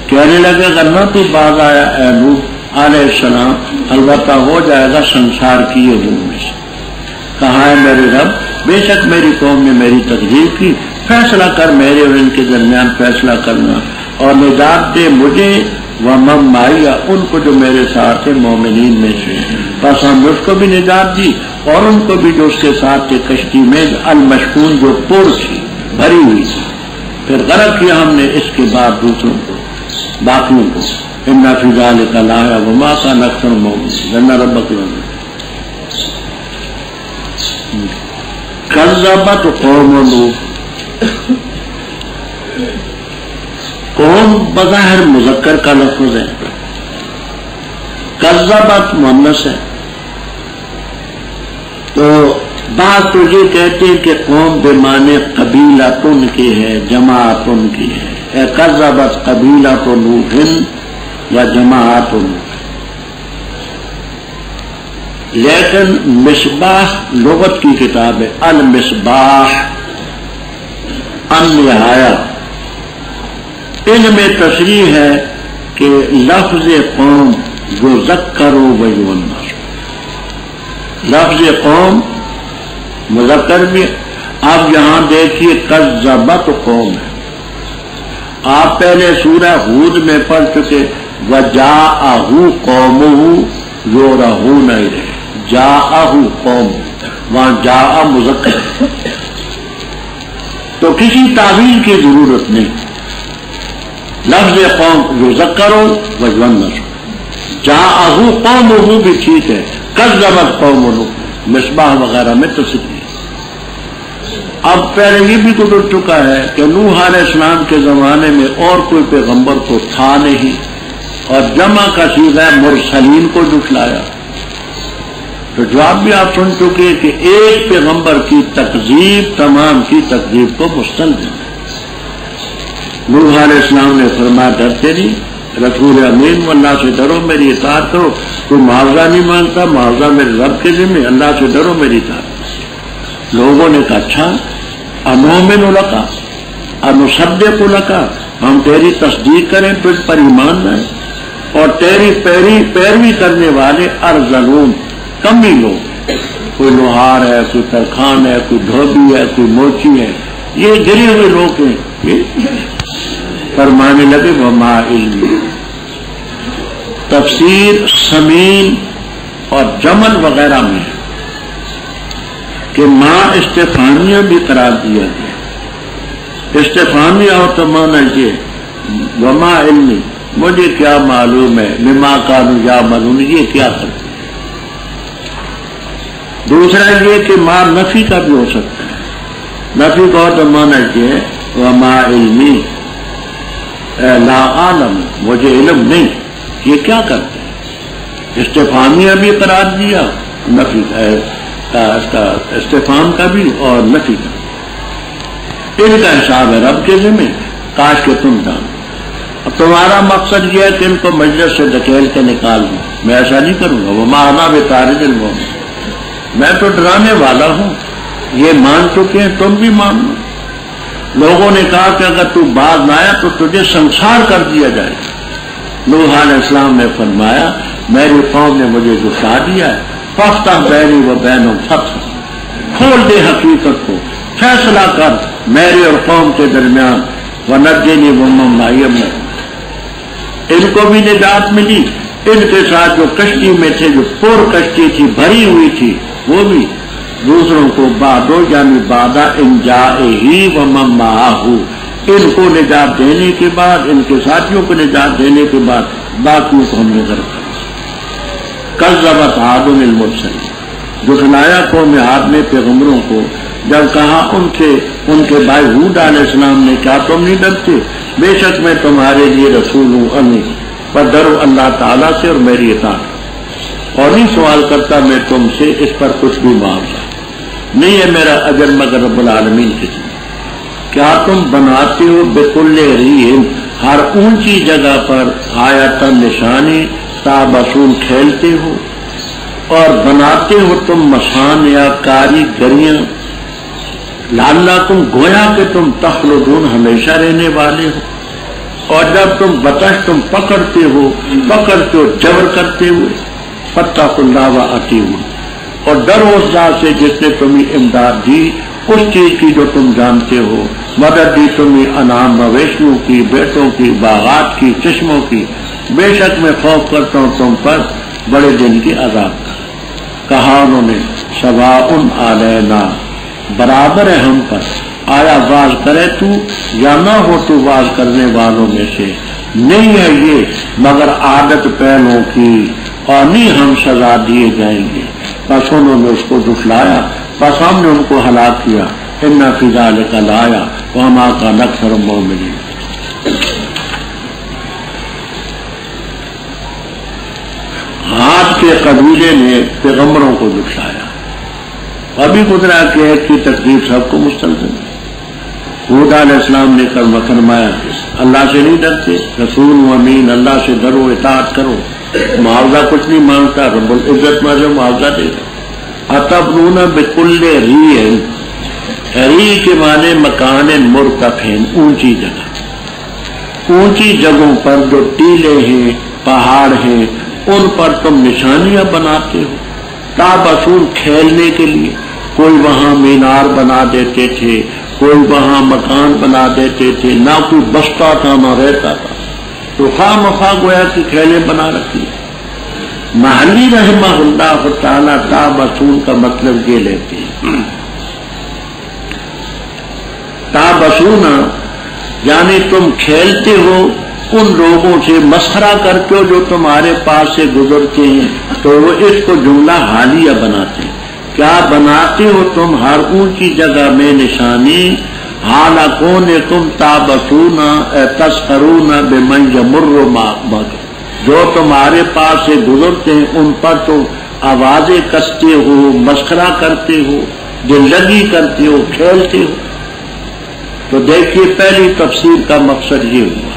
کہنے لگے اگر نہ تو باز آیا اے نوح علیہ السلام، البتہ ہو جائے گا سنسار کیے ہوئے میں سے۔ کہا ہے میرے رب بے شک میری قوم نے میری تکذیب کی، فیصلہ کر میرے اور ان کے درمیان فیصلہ کرنا، اور نجات دے مجھے ومن معی ان کو جو میرے ساتھ تھے مومنین میں سے۔ بس ہم نے اس کو بھی نجات دی اور ان کو بھی جو اس کے ساتھ تھے کشتی میں المشکون جو پور تھی بھری ہوئی تھی، پھر غرق کیا ہم نے اس کے بعد دوسروں کو باقیوں کو۔ ان فی ذلک لآیۃ وما کان اکثر المؤمنین ان ربک لغفور۔ کذبت قوم لوط، قوم بظاہر مذکر کا لفظ ہے، کذبت مؤنث ہے، تو بعض تو یہ کہتے ہیں کہ قوم بے معنی قبیلتن کی ہے، جماعتن کی ہے، کذبت قبیلۃ نوح یا جماعت نوح، لیکن مصباح لغت کی کتاب ہے، المصباح النہایہ، ان میں تصریح ہے کہ لفظ قوم یذکروا ویؤنث، لفظ قوم مذکر بھی۔ اب یہاں دیکھیے کذبت قوم ہے، آپ پہلے سورہ ہود میں پڑھ چکے وجاءہ قومہ یورہون الیہ، جاءہ قوم، وہاں جاء مذکر، تو کسی تعویل کی ضرورت نہیں، لفظ قوم یذکروا ویؤنث، جاءہ قومہ بھی ٹھیک ہے، کذبت قوم نوح مصباح وغیرہ میں تصریح۔ اب پہلے یہ بھی گزر چکا ہے کہ نوح علیہ السلام کے زمانے میں اور کوئی پیغمبر تو تھا نہیں، اور جمع کا صیغہ مرسلین کو جھٹلایا، تو جواب بھی آپ سن چکے کہ ایک پیغمبر کی تکذیب تمام کی تکذیب کو مستلزم ہے۔ نوح علیہ السلام نے فرمایا ڈرتے نہیں، رسول امین اللہ سے ڈرو میری اطاعت کرو، کوئی معاوضہ نہیں مانگتا، معاوضہ میرے رب کے ذمہ، اللہ سے ڈرو میری اطاعت۔ لوگوں نے کہا اچھا انؤمن لک انصدق لک، ہم تیری تصدیق کریں تجھ پر ایمان لائیں، اور تیری پیروی کرنے والے ارذلون کم ہی لوگ، کوئی لوہار ہے، کوئی ترخان ہے، کوئی دھوبی ہے، کوئی موچی ہے، یہ گرے ہوئے لوگ ہیں۔ فرمانے لگے وما علمی، تفسیر سمین اور جمل وغیرہ میں کہ ماں استفہامیہ بھی قرار دیا گیا، استفہامیہ ہو تو مانا یہ وما علمی، مجھے کیا معلوم ہے، مما کانوا یعملون، یہ کیا کرتے۔ دوسرا یہ کہ ماں نفی کا بھی ہو سکتا ہے، نفی کا ہو تو مانا یہ وما علمی لا عالم، مجھے علم نہیں یہ کیا کرتے ہیں۔ استفہامیہ بھی قرار دیا، نفی کا استفہام کا بھی اور نفی کا، ان کا حساب ہے رب کے ذمہ، کاش کہ تم جانو۔ اب تمہارا مقصد یہ ہے کہ ان کو مجلس سے دھکیل کے نکال دوں، میں ایسا نہیں کروں گا، وما انا بطارد المؤمنین، میں تو ڈرانے والا ہوں، یہ مان چکے ہیں تم بھی مان لو۔ لوگوں نے کہا کہ اگر تو باز نہ آیا تو تجھے سنسار کر دیا جائے گا۔ نوح علیہ السلام نے فرمایا میری قوم نے مجھے جھٹلا دیا ہے، فافتح بینی و بینہم فتح، کھول دے حقیقت کو، فیصلہ کر میرے اور قوم کے درمیان، ونجنی ومن معی، ان کو بھی نجات ملی، ان کے ساتھ جو کشتی میں تھے، جو پور کشتی تھی بھری ہوئی تھی، وہ بھی، دوسروں کو بعدو یعنی بعد ان جائہ ومن معہ، ان کو نجات دینے کے بعد، ان کے ساتھیوں کو نجات دینے کے بعد باقیوں کو ہم نے غرق کر دیا۔ کذبت عاد المرسلین، جھٹلایا قوم عاد نے پیغمبروں کو، جب کہا ان کے بھائی ہود علیہ السلام نے کیا تم نہیں ڈرتے، بے شک میں تمہارے لیے رسول ہوں، امین، پر ڈرو اللہ تعالیٰ سے اور میری اطاعت، اور نہیں سوال کرتا میں تم سے اس پر کچھ بھی معاوضہ، نہیں ہے میرا اجر مگر رب العالمین کے ذمہ۔ کیا تم بناتے ہو بکل ریح، ہر اونچی جگہ پر آیتن نشانی، تابسون کھیلتے ہو، اور بناتے ہو تم مصانع کاریگریاں، لعلکم گویا کہ تم تخلدون ہمیشہ رہنے والے ہو. اور جب تم بطش تم پکڑتے ہو جبر کرتے ہوئے فاتقوا اللہ واطیعون، اور ڈرو اس ذات سے جس نے تمہیں امداد دی اس چیز کی جو تم جانتے ہو، مدد دی تمہیں انعام مویشیوں کی، بیٹوں کی، باغات کی، چشموں کی. بے شک میں خوف کرتا ہوں تم پر بڑے دن کے عذاب کا. کہا انہوں نے سواء علینا، برابر ہے ہم پر، آیا واز کرے تو یا نہ ہو تو واز کرنے والوں میں سے. نہیں ہے یہ مگر عادت پہلوں کی، اور نہیں ہم سزا دیے جائیں گے. بس انہوں نے اس کو جھٹلایا، بس ہم نے ان کو ہلاک کیا. ان فی ذلک لآیہ وما کان اکثر المؤمنین. عاد کے قبیلے نے پیغمبروں کو جھٹلایا. ابھی گزرا کہ ایک کی تکلیف سب کو مستلزم ہے. حود علیہ السلام نے فرمایا اللہ سے نہیں ڈرتے، رسول و امین، اللہ سے ڈرو، اطاعت کرو. معاوضہ کچھ نہیں مانگتا، رب العزت میں جو معاوضہ دے گا. اتبنون بکل ریع، ری کے معنی مکان مرتفع، اونچی جگہ. اونچی جگہوں پر جو ٹیلے ہیں، پہاڑ ہیں، ان پر تم نشانیاں بناتے ہو تابسون، کھیلنے کے لیے. کوئی وہاں مینار بنا دیتے تھے، کوئی وہاں مکان بنا دیتے تھے، نہ کوئی بستا تھا نہ رہتا تھا، تو خواہ مخواہ گویا کی کھیلیں بنا رکھی. محلی رحمہ اللہ تعالیٰ تابسون کا مطلب یہ لیتے ہیں، تابسون یعنی تم کھیلتے ہو ان لوگوں سے، مسخرہ کرتے ہو جو تمہارے پاس سے گزرتے ہیں. تو وہ اس کو جملہ حالیہ بناتے ہیں. کیا بناتے ہو تم ہر اونچی جگہ میں نشانی، حالکون تم تابسون تسخرون بمن یمر معک، جو تمہارے پاس سے گزرتے ہیں ان پر تم آوازیں کستے ہو، مسخرہ کرتے ہو، دل لگی کرتے ہو، کھیلتے ہو. تو دیکھیے پہلی تفسیر کا مقصد یہ ہوا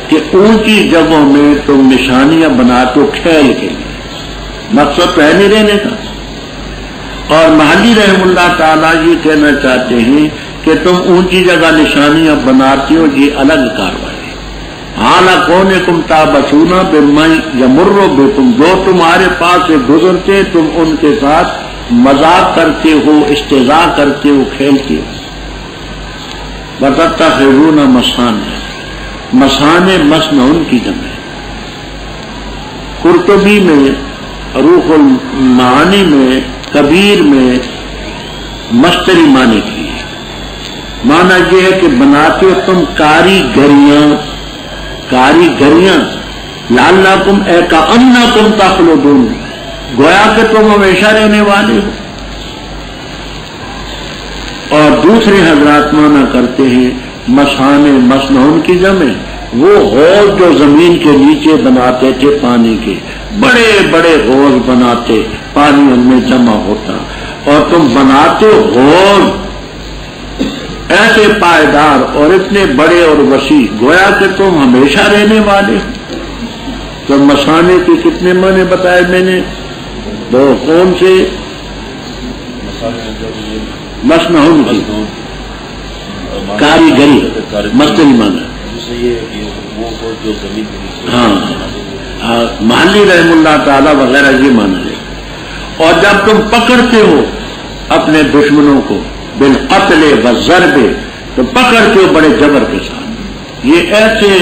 کہ اونچی جگہوں میں تم نشانیاں بناتے ہو کھیل کے لیے، مقصد تو ہے نہیں رہنے کا. اور محلی رحم اللہ تعالیٰ یہ کہنا چاہتے ہیں کہ تم اونچی جگہ نشانیاں بناتے ہو، یہ الگ کاروائی ہے. حالکم تابسون بمن یمر بکم، جو تمہارے پاس سے گزرتے تم ان کے ساتھ مذاق کرتے ہو، استہزاء کرتے ہو، کھیلتے ہو. وتتخذون مصانع، مصانع مسنون کی جمع. قرطبی میں روح المعانی میں کبیر میں مشتری معنی کی ہے. معنی یہ ہے کہ بناتے ہو تم کاریگریاں، کاریگریاں. لعلکم اے کأنکم تخلدون، گویا کہ تم ہمیشہ رہنے والے ہو. اور دوسرے حضرات معنی کرتے ہیں مصانع مسنون کی جمع، وہ حوض جو زمین کے نیچے بناتے تھے پانی کے، بڑے بڑے حوض بناتے، پانی ان میں جمع ہوتا. اور تم بناتے حوض ایسے پائیدار اور اتنے بڑے اور وسیع، گویا کہ تم ہمیشہ رہنے والے. تو مصانع کے کتنے معنی بتائے میں نے؟ دو. کون سے؟ مسنون کی کاریگری، مستری مانا. ہاں محلی رحم اللہ تعالیٰ وغیرہ یہ مانا ہے. اور جب تم پکڑتے ہو اپنے دشمنوں کو بالقتل والضرب، تو پکڑتے ہو بڑے جبر کے ساتھ. یہ ایسے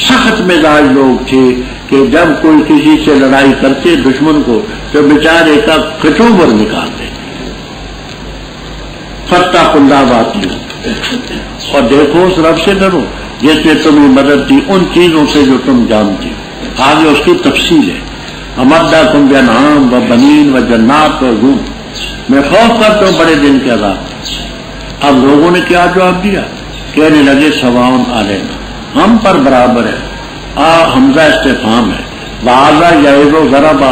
سخت مزاج لوگ تھے کہ جب کوئی کسی سے لڑائی کرتے دشمن کو تو بیچارے کا کچوبر نکالتے. فاتقوا اللہ واطیعون، اور دیکھو اس رب سے ڈرو جس نے تمہیں مدد دی ان چیزوں سے جو تم جانتے ہو. آگے اس کی تفصیل ہے. امدکم بانعام و بنین و جنات و عیون، میں خوف کرتا ہوں بڑے دن کے عذاب. اب لوگوں نے کیا جواب دیا؟ کہنے لگے سواء علینا، ہم پر برابر ہے. حمزہ استفہام ہے. وعظ یعظ ضرب،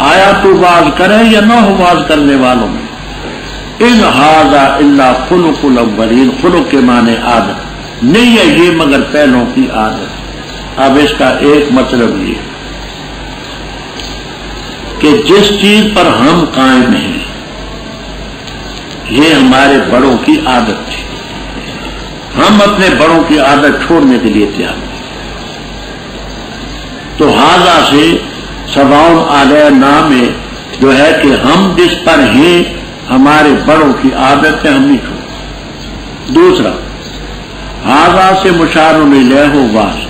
آیا تو واز کرے یا نہ ہو واز کرنے والوں میں. ان ھذا الا خلق الاولین، خلق کے معنی عادت، نہیں ہے یہ مگر پہلوں کی عادت. اب اس کا ایک مطلب یہ کہ جس چیز پر ہم قائم ہیں یہ ہمارے بڑوں کی عادت تھی، ہم اپنے بڑوں کی عادت چھوڑنے کے لیے تیار ہیں۔ تو ہاذا سے سواؤن علینا میں جو ہے کہ ہم جس پر ہیں ہمارے بڑوں کی عادت ہے، ہم نہیں چھوڑیں۔ دوسرا ہاذا سے مشار الیہ واز،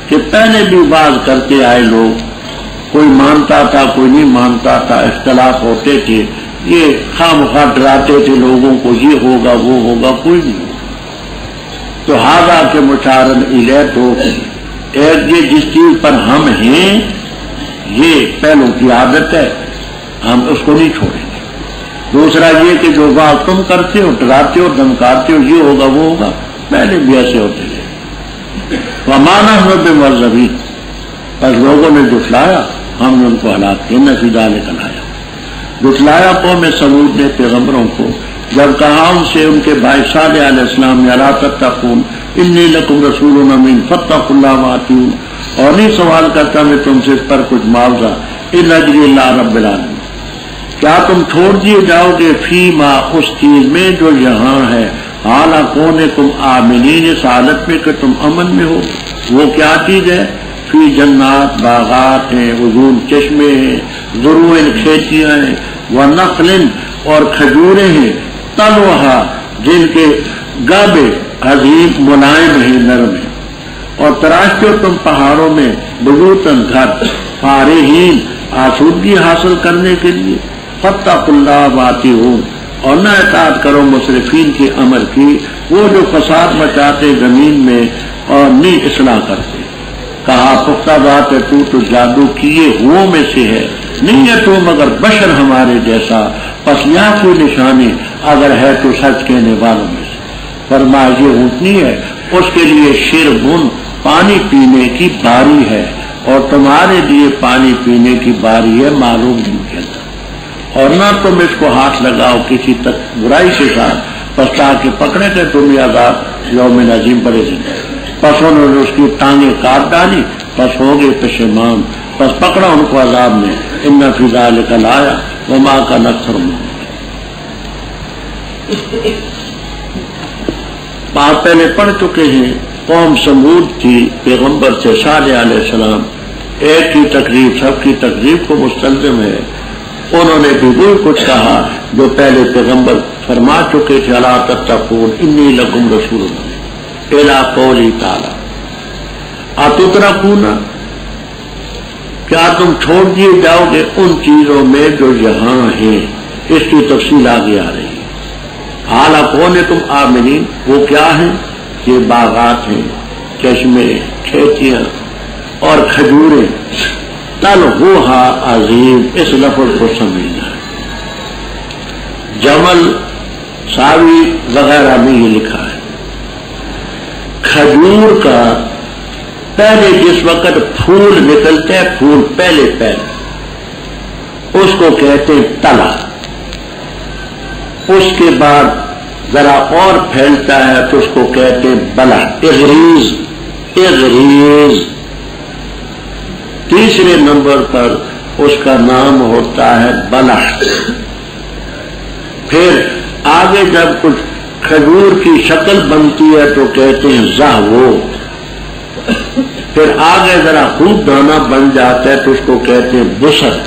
کہ پہلے بھی باز کرتے آئے لوگ، کوئی مانتا تھا کوئی نہیں مانتا تھا، اختلاف ہوتے تھے، یہ خواہ مخواہ ڈراتے تھے لوگوں کو، یہ ہوگا وہ ہوگا، کوئی نہیں ہوگا۔ تو ہاذا کے مشار الیہ تو ایک یہ جس چیز پر ہم ہیں یہ پہلوں کی عادت ہے، ہم اس کو نہیں چھوڑیں گے۔ دوسرا یہ کہ جو بات تم کرتے ہو، ڈراتے ہو، دھمکاتے ہو، یہ ہوگا وہ ہوگا، پہلے بھی ایسے ہوتے تھے۔ وَمَا نَحْنُ بِمُعَذَّبِينَ، بس لوگوں نے جھٹلایا، ہم نے ان کو ہلاک کیا، إِنَّ فِي ذَلِكَ لَآيَةً۔ جھٹلایا قوم سمود نے پیغمبروں کو، جب کہا ان سے ان کے بھائی صالح علیہ السلام نے الا تتقون انی لکم رسول امین فاتقوا اللہ وأطیعون، اور نہیں سوال کرتا میں تم سے اس پر کچھ معاوضہ، ان اجری اللہ رب العالمین، کیا تم چھوڑ دیے جاؤ گے فیما اس چیز میں جو یہاں ہے، حالا کونکم آمنین، اس حالت میں کہ تم امن میں ہو۔ وہ کیا چیز ہے؟ فی جنات، باغات ہیں، عیون چشمے ہیں، زروع کھیتیاں ہیں، ونخل اور کھجوریں ہیں، طلعھا جن کے گابے عظیم ملائم ہیں، نرم ہیں، اور تراشتے ہو تم پہاڑوں میں بیوتن گھر، فارحین آسودگی حاصل کرنے کے لیے، فاتقوا اللہ وأطیعون، اور نہ اطاعت کرو مسرفین کے امر کی، وہ جو فساد مچاتے زمین میں اور نہیں اصلاح کرتے۔ کہا پختہ بات ہے، تو جادو کیے ہو میں سے ہے، نہیں ہے تو مگر بشر ہمارے جیسا، پس یہاں کوئی نشانی اگر ہے تو سچ کہنے والوں میں سے۔ فرمایا یہ اونٹنی ہے، اس کے لیے شربن پانی پینے کی باری ہے، اور تمہارے لیے پانی پینے کی باری ہے معلوم دن کے اندر، اور نہ تم اس کو ہاتھ لگاؤ کسی تک برائی کے ساتھ، پس تاکہ پکڑے گئے تمہیں عذاب یوم عظیم بڑے دن۔ پس انہوں نے اس کی ٹانگیں کاٹ ڈالی، پس ہو گئے پشیمان، پس پکڑا ان کو عذاب نے۔ ان فی ذلک لآیہ وما کان اکثرهم مؤمنین۔ بات پہلے پڑھ چکے ہیں، قوم سمود تھی، پیغمبر تھے صالح علیہ السلام، ایک کی تقریب سب کی تقریب کو مستلزم ہے۔ انہوں نے بھی وہی کچھ کہا جو پہلے پیغمبر فرما چکے تھے، الا تتقون انی لکم رسول امین، الی قولی تعالی اتترکون، کیا تم چھوڑ دیے جاؤ گے ان چیزوں میں جو یہاں ہیں، اس کی تفصیل آگے آ رہی ہے۔ حالا کون ہے تم آمنین، وہ کیا ہیں؟ یہ باغات ہیں، چشمے، کھیتیاں اور کھجوریں، طلعھا عظیم، اس لفظ کو سمجھنا ہے۔ جمل ساوی وغیرہ میں یہ لکھا ہے، کھجور کا پہلے جس وقت پھول نکلتے ہیں، پھول پہلے اس کو کہتے ہیں تلا، اس کے بعد ذرا اور پھیلتا ہے تو اس کو کہتے ہیں بلا، اغریز، اغریز۔ تیسرے نمبر پر اس کا نام ہوتا ہے بلا۔ پھر آگے جب کچھ کھجور کی شکل بنتی ہے تو کہتے ہیں زاہو، پھر آگے ذرا خوب دانا بن جاتا ہے تو اس کو کہتے ہیں بسر،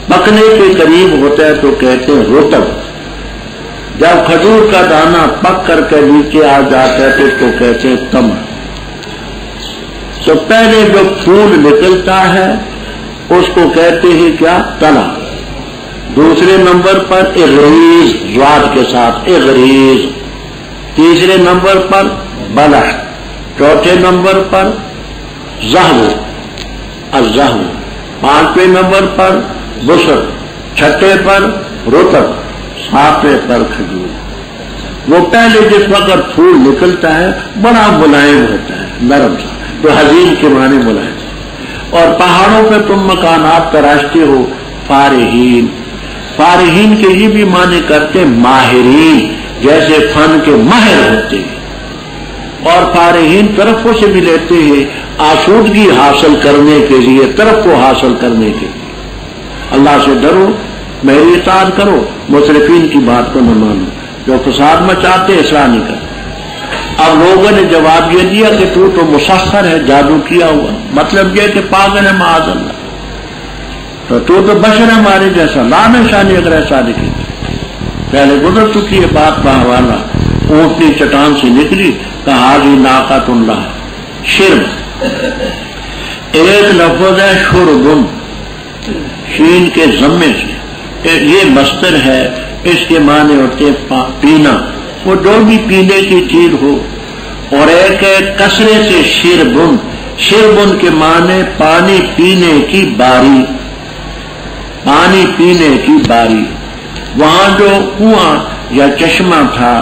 پکنے کے قریب ہوتا ہے تو کہتے ہیں رطب، جب کھجور کا دانا پک کر کے نیچے آ جاتا ہے تو اس کو کہتے ہیں تمر۔ تو پہلے جو پھول نکلتا ہے اس کو کہتے ہیں کیا؟ تلا۔ دوسرے نمبر پر اغریز، زواد کے ساتھ اغریز۔ تیسرے نمبر پر بلح، چوتھے نمبر پر زہو، الزہو، پانچویں نمبر پر بسر، چھٹے پر رطب، ساتویں پر کھجور۔ وہ پہلے جس وقت پھول نکلتا ہے بڑا ملائم ہوتا ہے، نرم سا، تو حزین کے معنی ملائم۔ اور پہاڑوں پہ تم مکانات تراشتے ہو، فارحین، فارحین کے یہ بھی معنی کرتے ماہرین، جیسے فن کے ماہر ہوتے ہیں، اور فارحین طرفوں سے بھی لیتے ہیں آسودگی حاصل کرنے کے لیے، طرف کو حاصل کرنے کے لیے۔ اللہ سے ڈرو میری اطاعت کرو، مسرفین کی بات کو نہ مانو، جو فساد مچاتے اصلاح نہیں کرتے۔ اب لوگوں نے جواب یہ دیا کہ تو مسخر ہے، جادو کیا ہوا، مطلب یہ کہ پاگل ہے معاذ اللہ، تو بشر ہے ہمارے جیسا، لا نشانی اگر ایسا دکھے۔ پہلے گزر چکی ہے بات بہوالا، اونٹنی چٹان سے نکلی، کہا حاضی ناقۃ اللہ شرب، ایک لفظ ہے شربن، شین کے ضمے سے، یہ مصدر ہے، اس کے معنی ہوتے ہیں پینا، وہ جو بھی پینے کی چیز ہو، اور ایک ہے کسرے سے شربن، شربن کے معنی پانی پینے کی باری، پانی پینے کی باری۔ وہاں جو کنواں یا چشمہ تھا،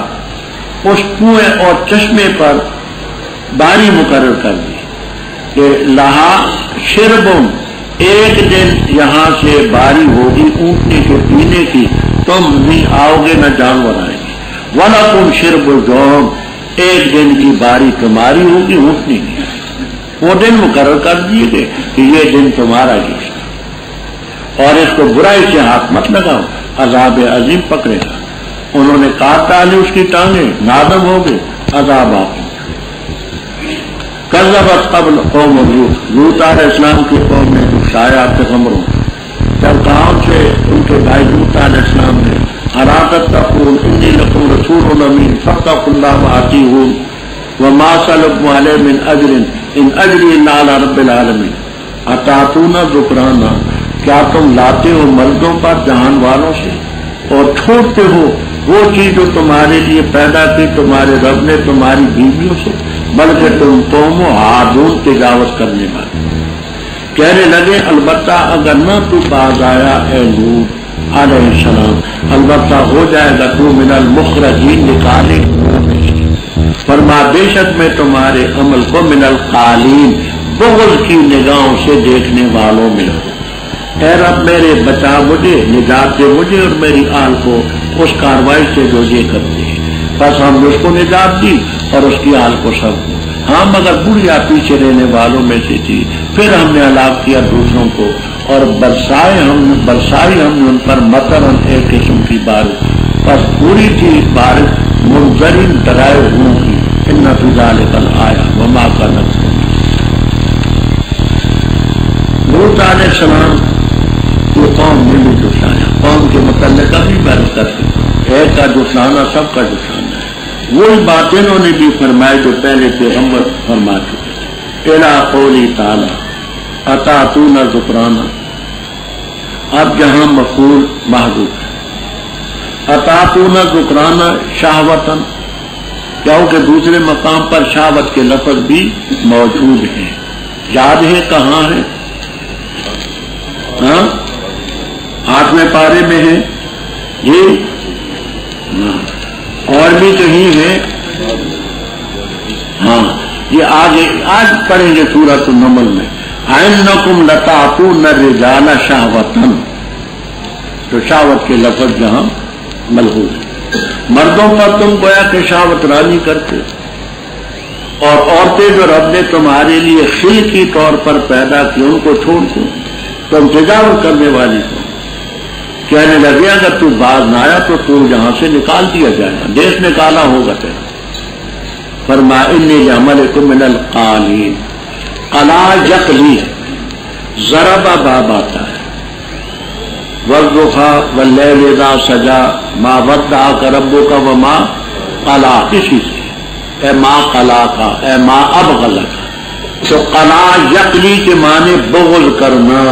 اس کنویں اور چشمے پر باری مقرر کر دی کہ لہا شربن، ایک دن یہاں سے باری ہوگی اونٹنے کے پینے کی، تم نہیں آؤ گے نہ جانور آئیں گے، وَلَكُمْ شِرْبُ الْيَوْمِ، ایک دن کی باری تمہاری ہوگی اونٹنے کی۔ وہ دن مقرر کر دیے گئے کہ یہ دن تمہارا ہی ہے، اور اس کو برائی سے ہاتھ مت لگاؤ، عذاب عظیم پکڑے گا۔ انہوں نے کاٹ ڈالی اس کی ٹانگیں، نادم ہو گئے، عذاب آپ۔ کذبت قبل قوم لوط علیہ السلام کی قوم نے جھٹلایا پیغمبروں، جب گاؤں سے ان کے بھائی لوط علیہ السلام نے حراکت تقول انی لکم رسول امین فاتقوا اللہ وأطیعون وما سألکم علیہ من اجر ان اجری الا علی رب العالمین اتاتون ذکرانا، کیا تم لاتے ہو مردوں پر جہان والوں سے اور چھوڑتے ہو وہ چیز جو تمہارے لیے پیدا کی تمہارے رب نے تمہاری بیویوں سے، بلکہ تم قوم و عادون تجاوز کرنے والے۔ کہنے لگے البتہ اگر نہ تو باز آیا اے لوط علیہ السلام، البتہ ہو جائے گا تو من المخرجین، نکالے فرما بے شک میں تمہارے عمل کو من القالین، بغض کی نگاہوں سے دیکھنے والوں میں ہوں۔ اے رب میرے بچا مجھے، نجات دے مجھے اور میری آل کو اس کاروائی سے جو یہ کرتے ہیں۔ بس ہم نے اس کو نجات دی اور اس کی آل کو سب کو۔ ہاں مگر بڑھیا پیچھے رہنے والوں میں سے تھی، پھر ہم نے ہلاک کیا دوسروں کو، اور برسائی ہم نے ان پر مطرن ایک قسم کی بارش، بس پوری تھی بارش منظرین ڈرائے ہوں کی، ان فی ذلک الآیۃ وما کان لوط علیہ السلام کی قوم نے بھی جھٹلایا۔ قوم کے متعلق بھی بحث کرتے، ایک کا جھٹلانا سب کا جھٹلانا ہے۔ وہی باتیں انہوں نے بھی فرمائی جو پہلے پیغمبر فرما چکے تھے۔ الی قولی تعالی اتاتون ذکرانا، اب جہاں مفعول محذوف ہے، اتاتون ذکرانا شہوتن، کیونکہ دوسرے مقام پر شہوت کے لفظ بھی موجود ہیں۔ یاد ہے کہاں ہے؟ ہاں 8ویں پارے میں ہے یہ، اور بھی کہیں ہے، ہاں یہ آج پڑھیں گے سورۃ النمل میں، اَإِنَّكُمْ لَتَأْتُونَ الرِّجَالَ شَهْوَةً، تو شہوت کے لفظ جہاں ملحوظ ہے، مردوں پر تم گویا کہ شہوت رانی کرتے، اور عورتیں جو رب نے تمہارے لیے خلقی طور پر پیدا کی ان کو چھوڑ دو، تم تجاوز کرنے والی ہو۔ کہنے لگے اگر تو باز نہ آیا تو یہاں سے نکال دیا جائے گا، دیش نکالا ہوگا تیرا۔ فرمایا انی لعملکم من القالین، قلا یقلی، ضرب باب آتا ہے، والضحیٰ واللیل اذا سجا ما ودعک ربک وما قلا، کسی سے اے ما قلا کا، اے ما ابغض کا، تو قلا یقلی کے معنی بغض کرنا،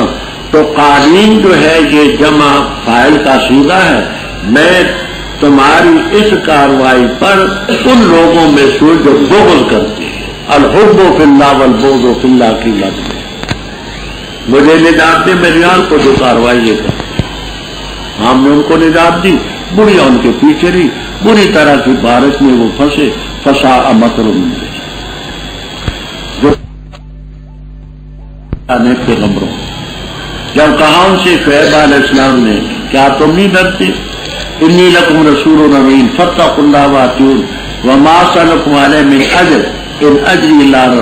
تو قالین جو ہے یہ جمع فاعل کا صیغہ ہے۔ میں تمہاری اس کاروائی پر ان لوگوں میں سے جو بغض کرتے ہیں، الحب فی اللہ والبغض فی اللہ کی لفظ ہے، مجھے نجات دے میری آنکھ کو جو کاروائی یہ کرتے، ہم نے ان کو نجات دی، بڑھیا ان کے پیچھے رہی، بری طرح کی بارش میں وہ پھنسے، فساء مطر جو پیغمبروں جب کہا ان سے شعیب علیہ السلام نے کیا تم نہیں ڈرتے، انی لکم رسول امین فاتقوا اللہ وأطیعون وما سألکم علیہ من اجر ان اجری الا علی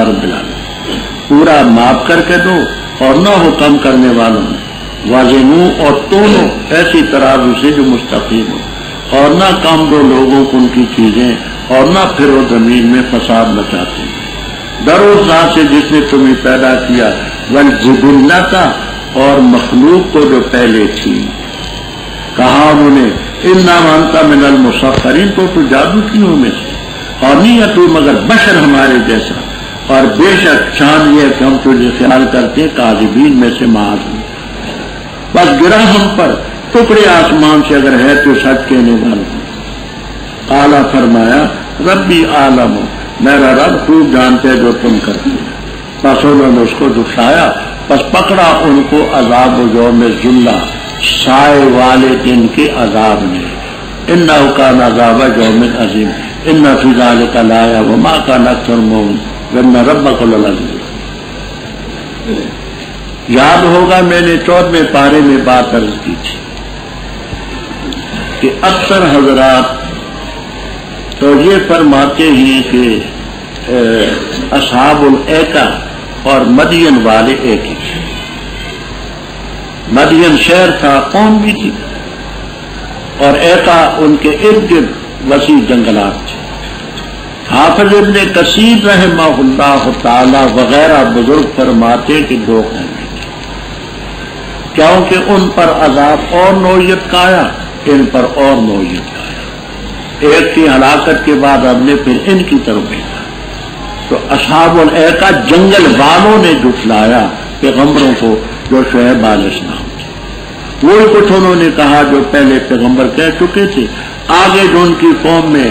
رب العالمین، پورا معاف کر کے دو اور نہ ہو کم کرنے والوں میں، وزنو اور تولو ایسی ترازو سے جو مستقیم ہو، اور نہ کم دو لوگوں کو ان کی چیزیں، اور نہ پھرو زمین میں فساد مچاتے ہیں۔ ڈرو ذات سے جس نے تمہیں پیدا کیا، والجبلۃ اور مخلوق کو جو پہلے تھی۔ کہا انہوں نے انما انت من المسخرین، تو جادو کیوں میں سے، اور نہیں ہے تو مگر بشر ہمارے جیسا، اور بے شک شان یہ ہے کہ ہم تجھے خیال کرتے ہیں کاذبین میں سے معاذ ہیں۔ بس گرا ہم پر ٹکڑے آسمان سے اگر ہے تو سچ کہنے والا۔ اعلیٰ فرمایا ربی عالم، میرا رب خوب جانتے جو تم کرتے ہیں۔ بس انہوں نے اس کو دکھایا، بس پکڑا ان کو عذاب یوم ذلہ، سائے والے دن کے عذاب نے۔ انہ کان عذاب یوم عظیم ان فی ذلک لآیہ وما کان اکثرهم وان ربک للعزیز۔ یاد ہوگا میں نے 14ویں پارے میں بات عرض کی تھی کہ اکثر حضرات تو یہ فرماتے ہیں کہ اصحاب الایکہ اور مدین والے ایک ہی تھے۔ مدین شہر تھا، قوم بھی تھی، اور ایکا ان کے ارد گرد وسیع جنگلات تھے۔ حافظ ابن کثیر رحمہ اللہ تعالی وغیرہ بزرگ فرماتے کہ دو قومیں تھیں، کیونکہ ان پر عذاب اور نوعیت کا آیا، ان پر اور نوعیت کا آیا۔ ایک کی ہلاکت کے بعد ہم نے پھر ان کی طرف دیکھا تو اصحاب الایکہ جنگل والوں نے جھٹلایا پیغمبروں کو جو شعیب علیہ السلام تھے۔ وہی کچھ انہوں نے کہا جو پہلے پیغمبر کہہ چکے تھے۔ آگے جو ان کی قوم میں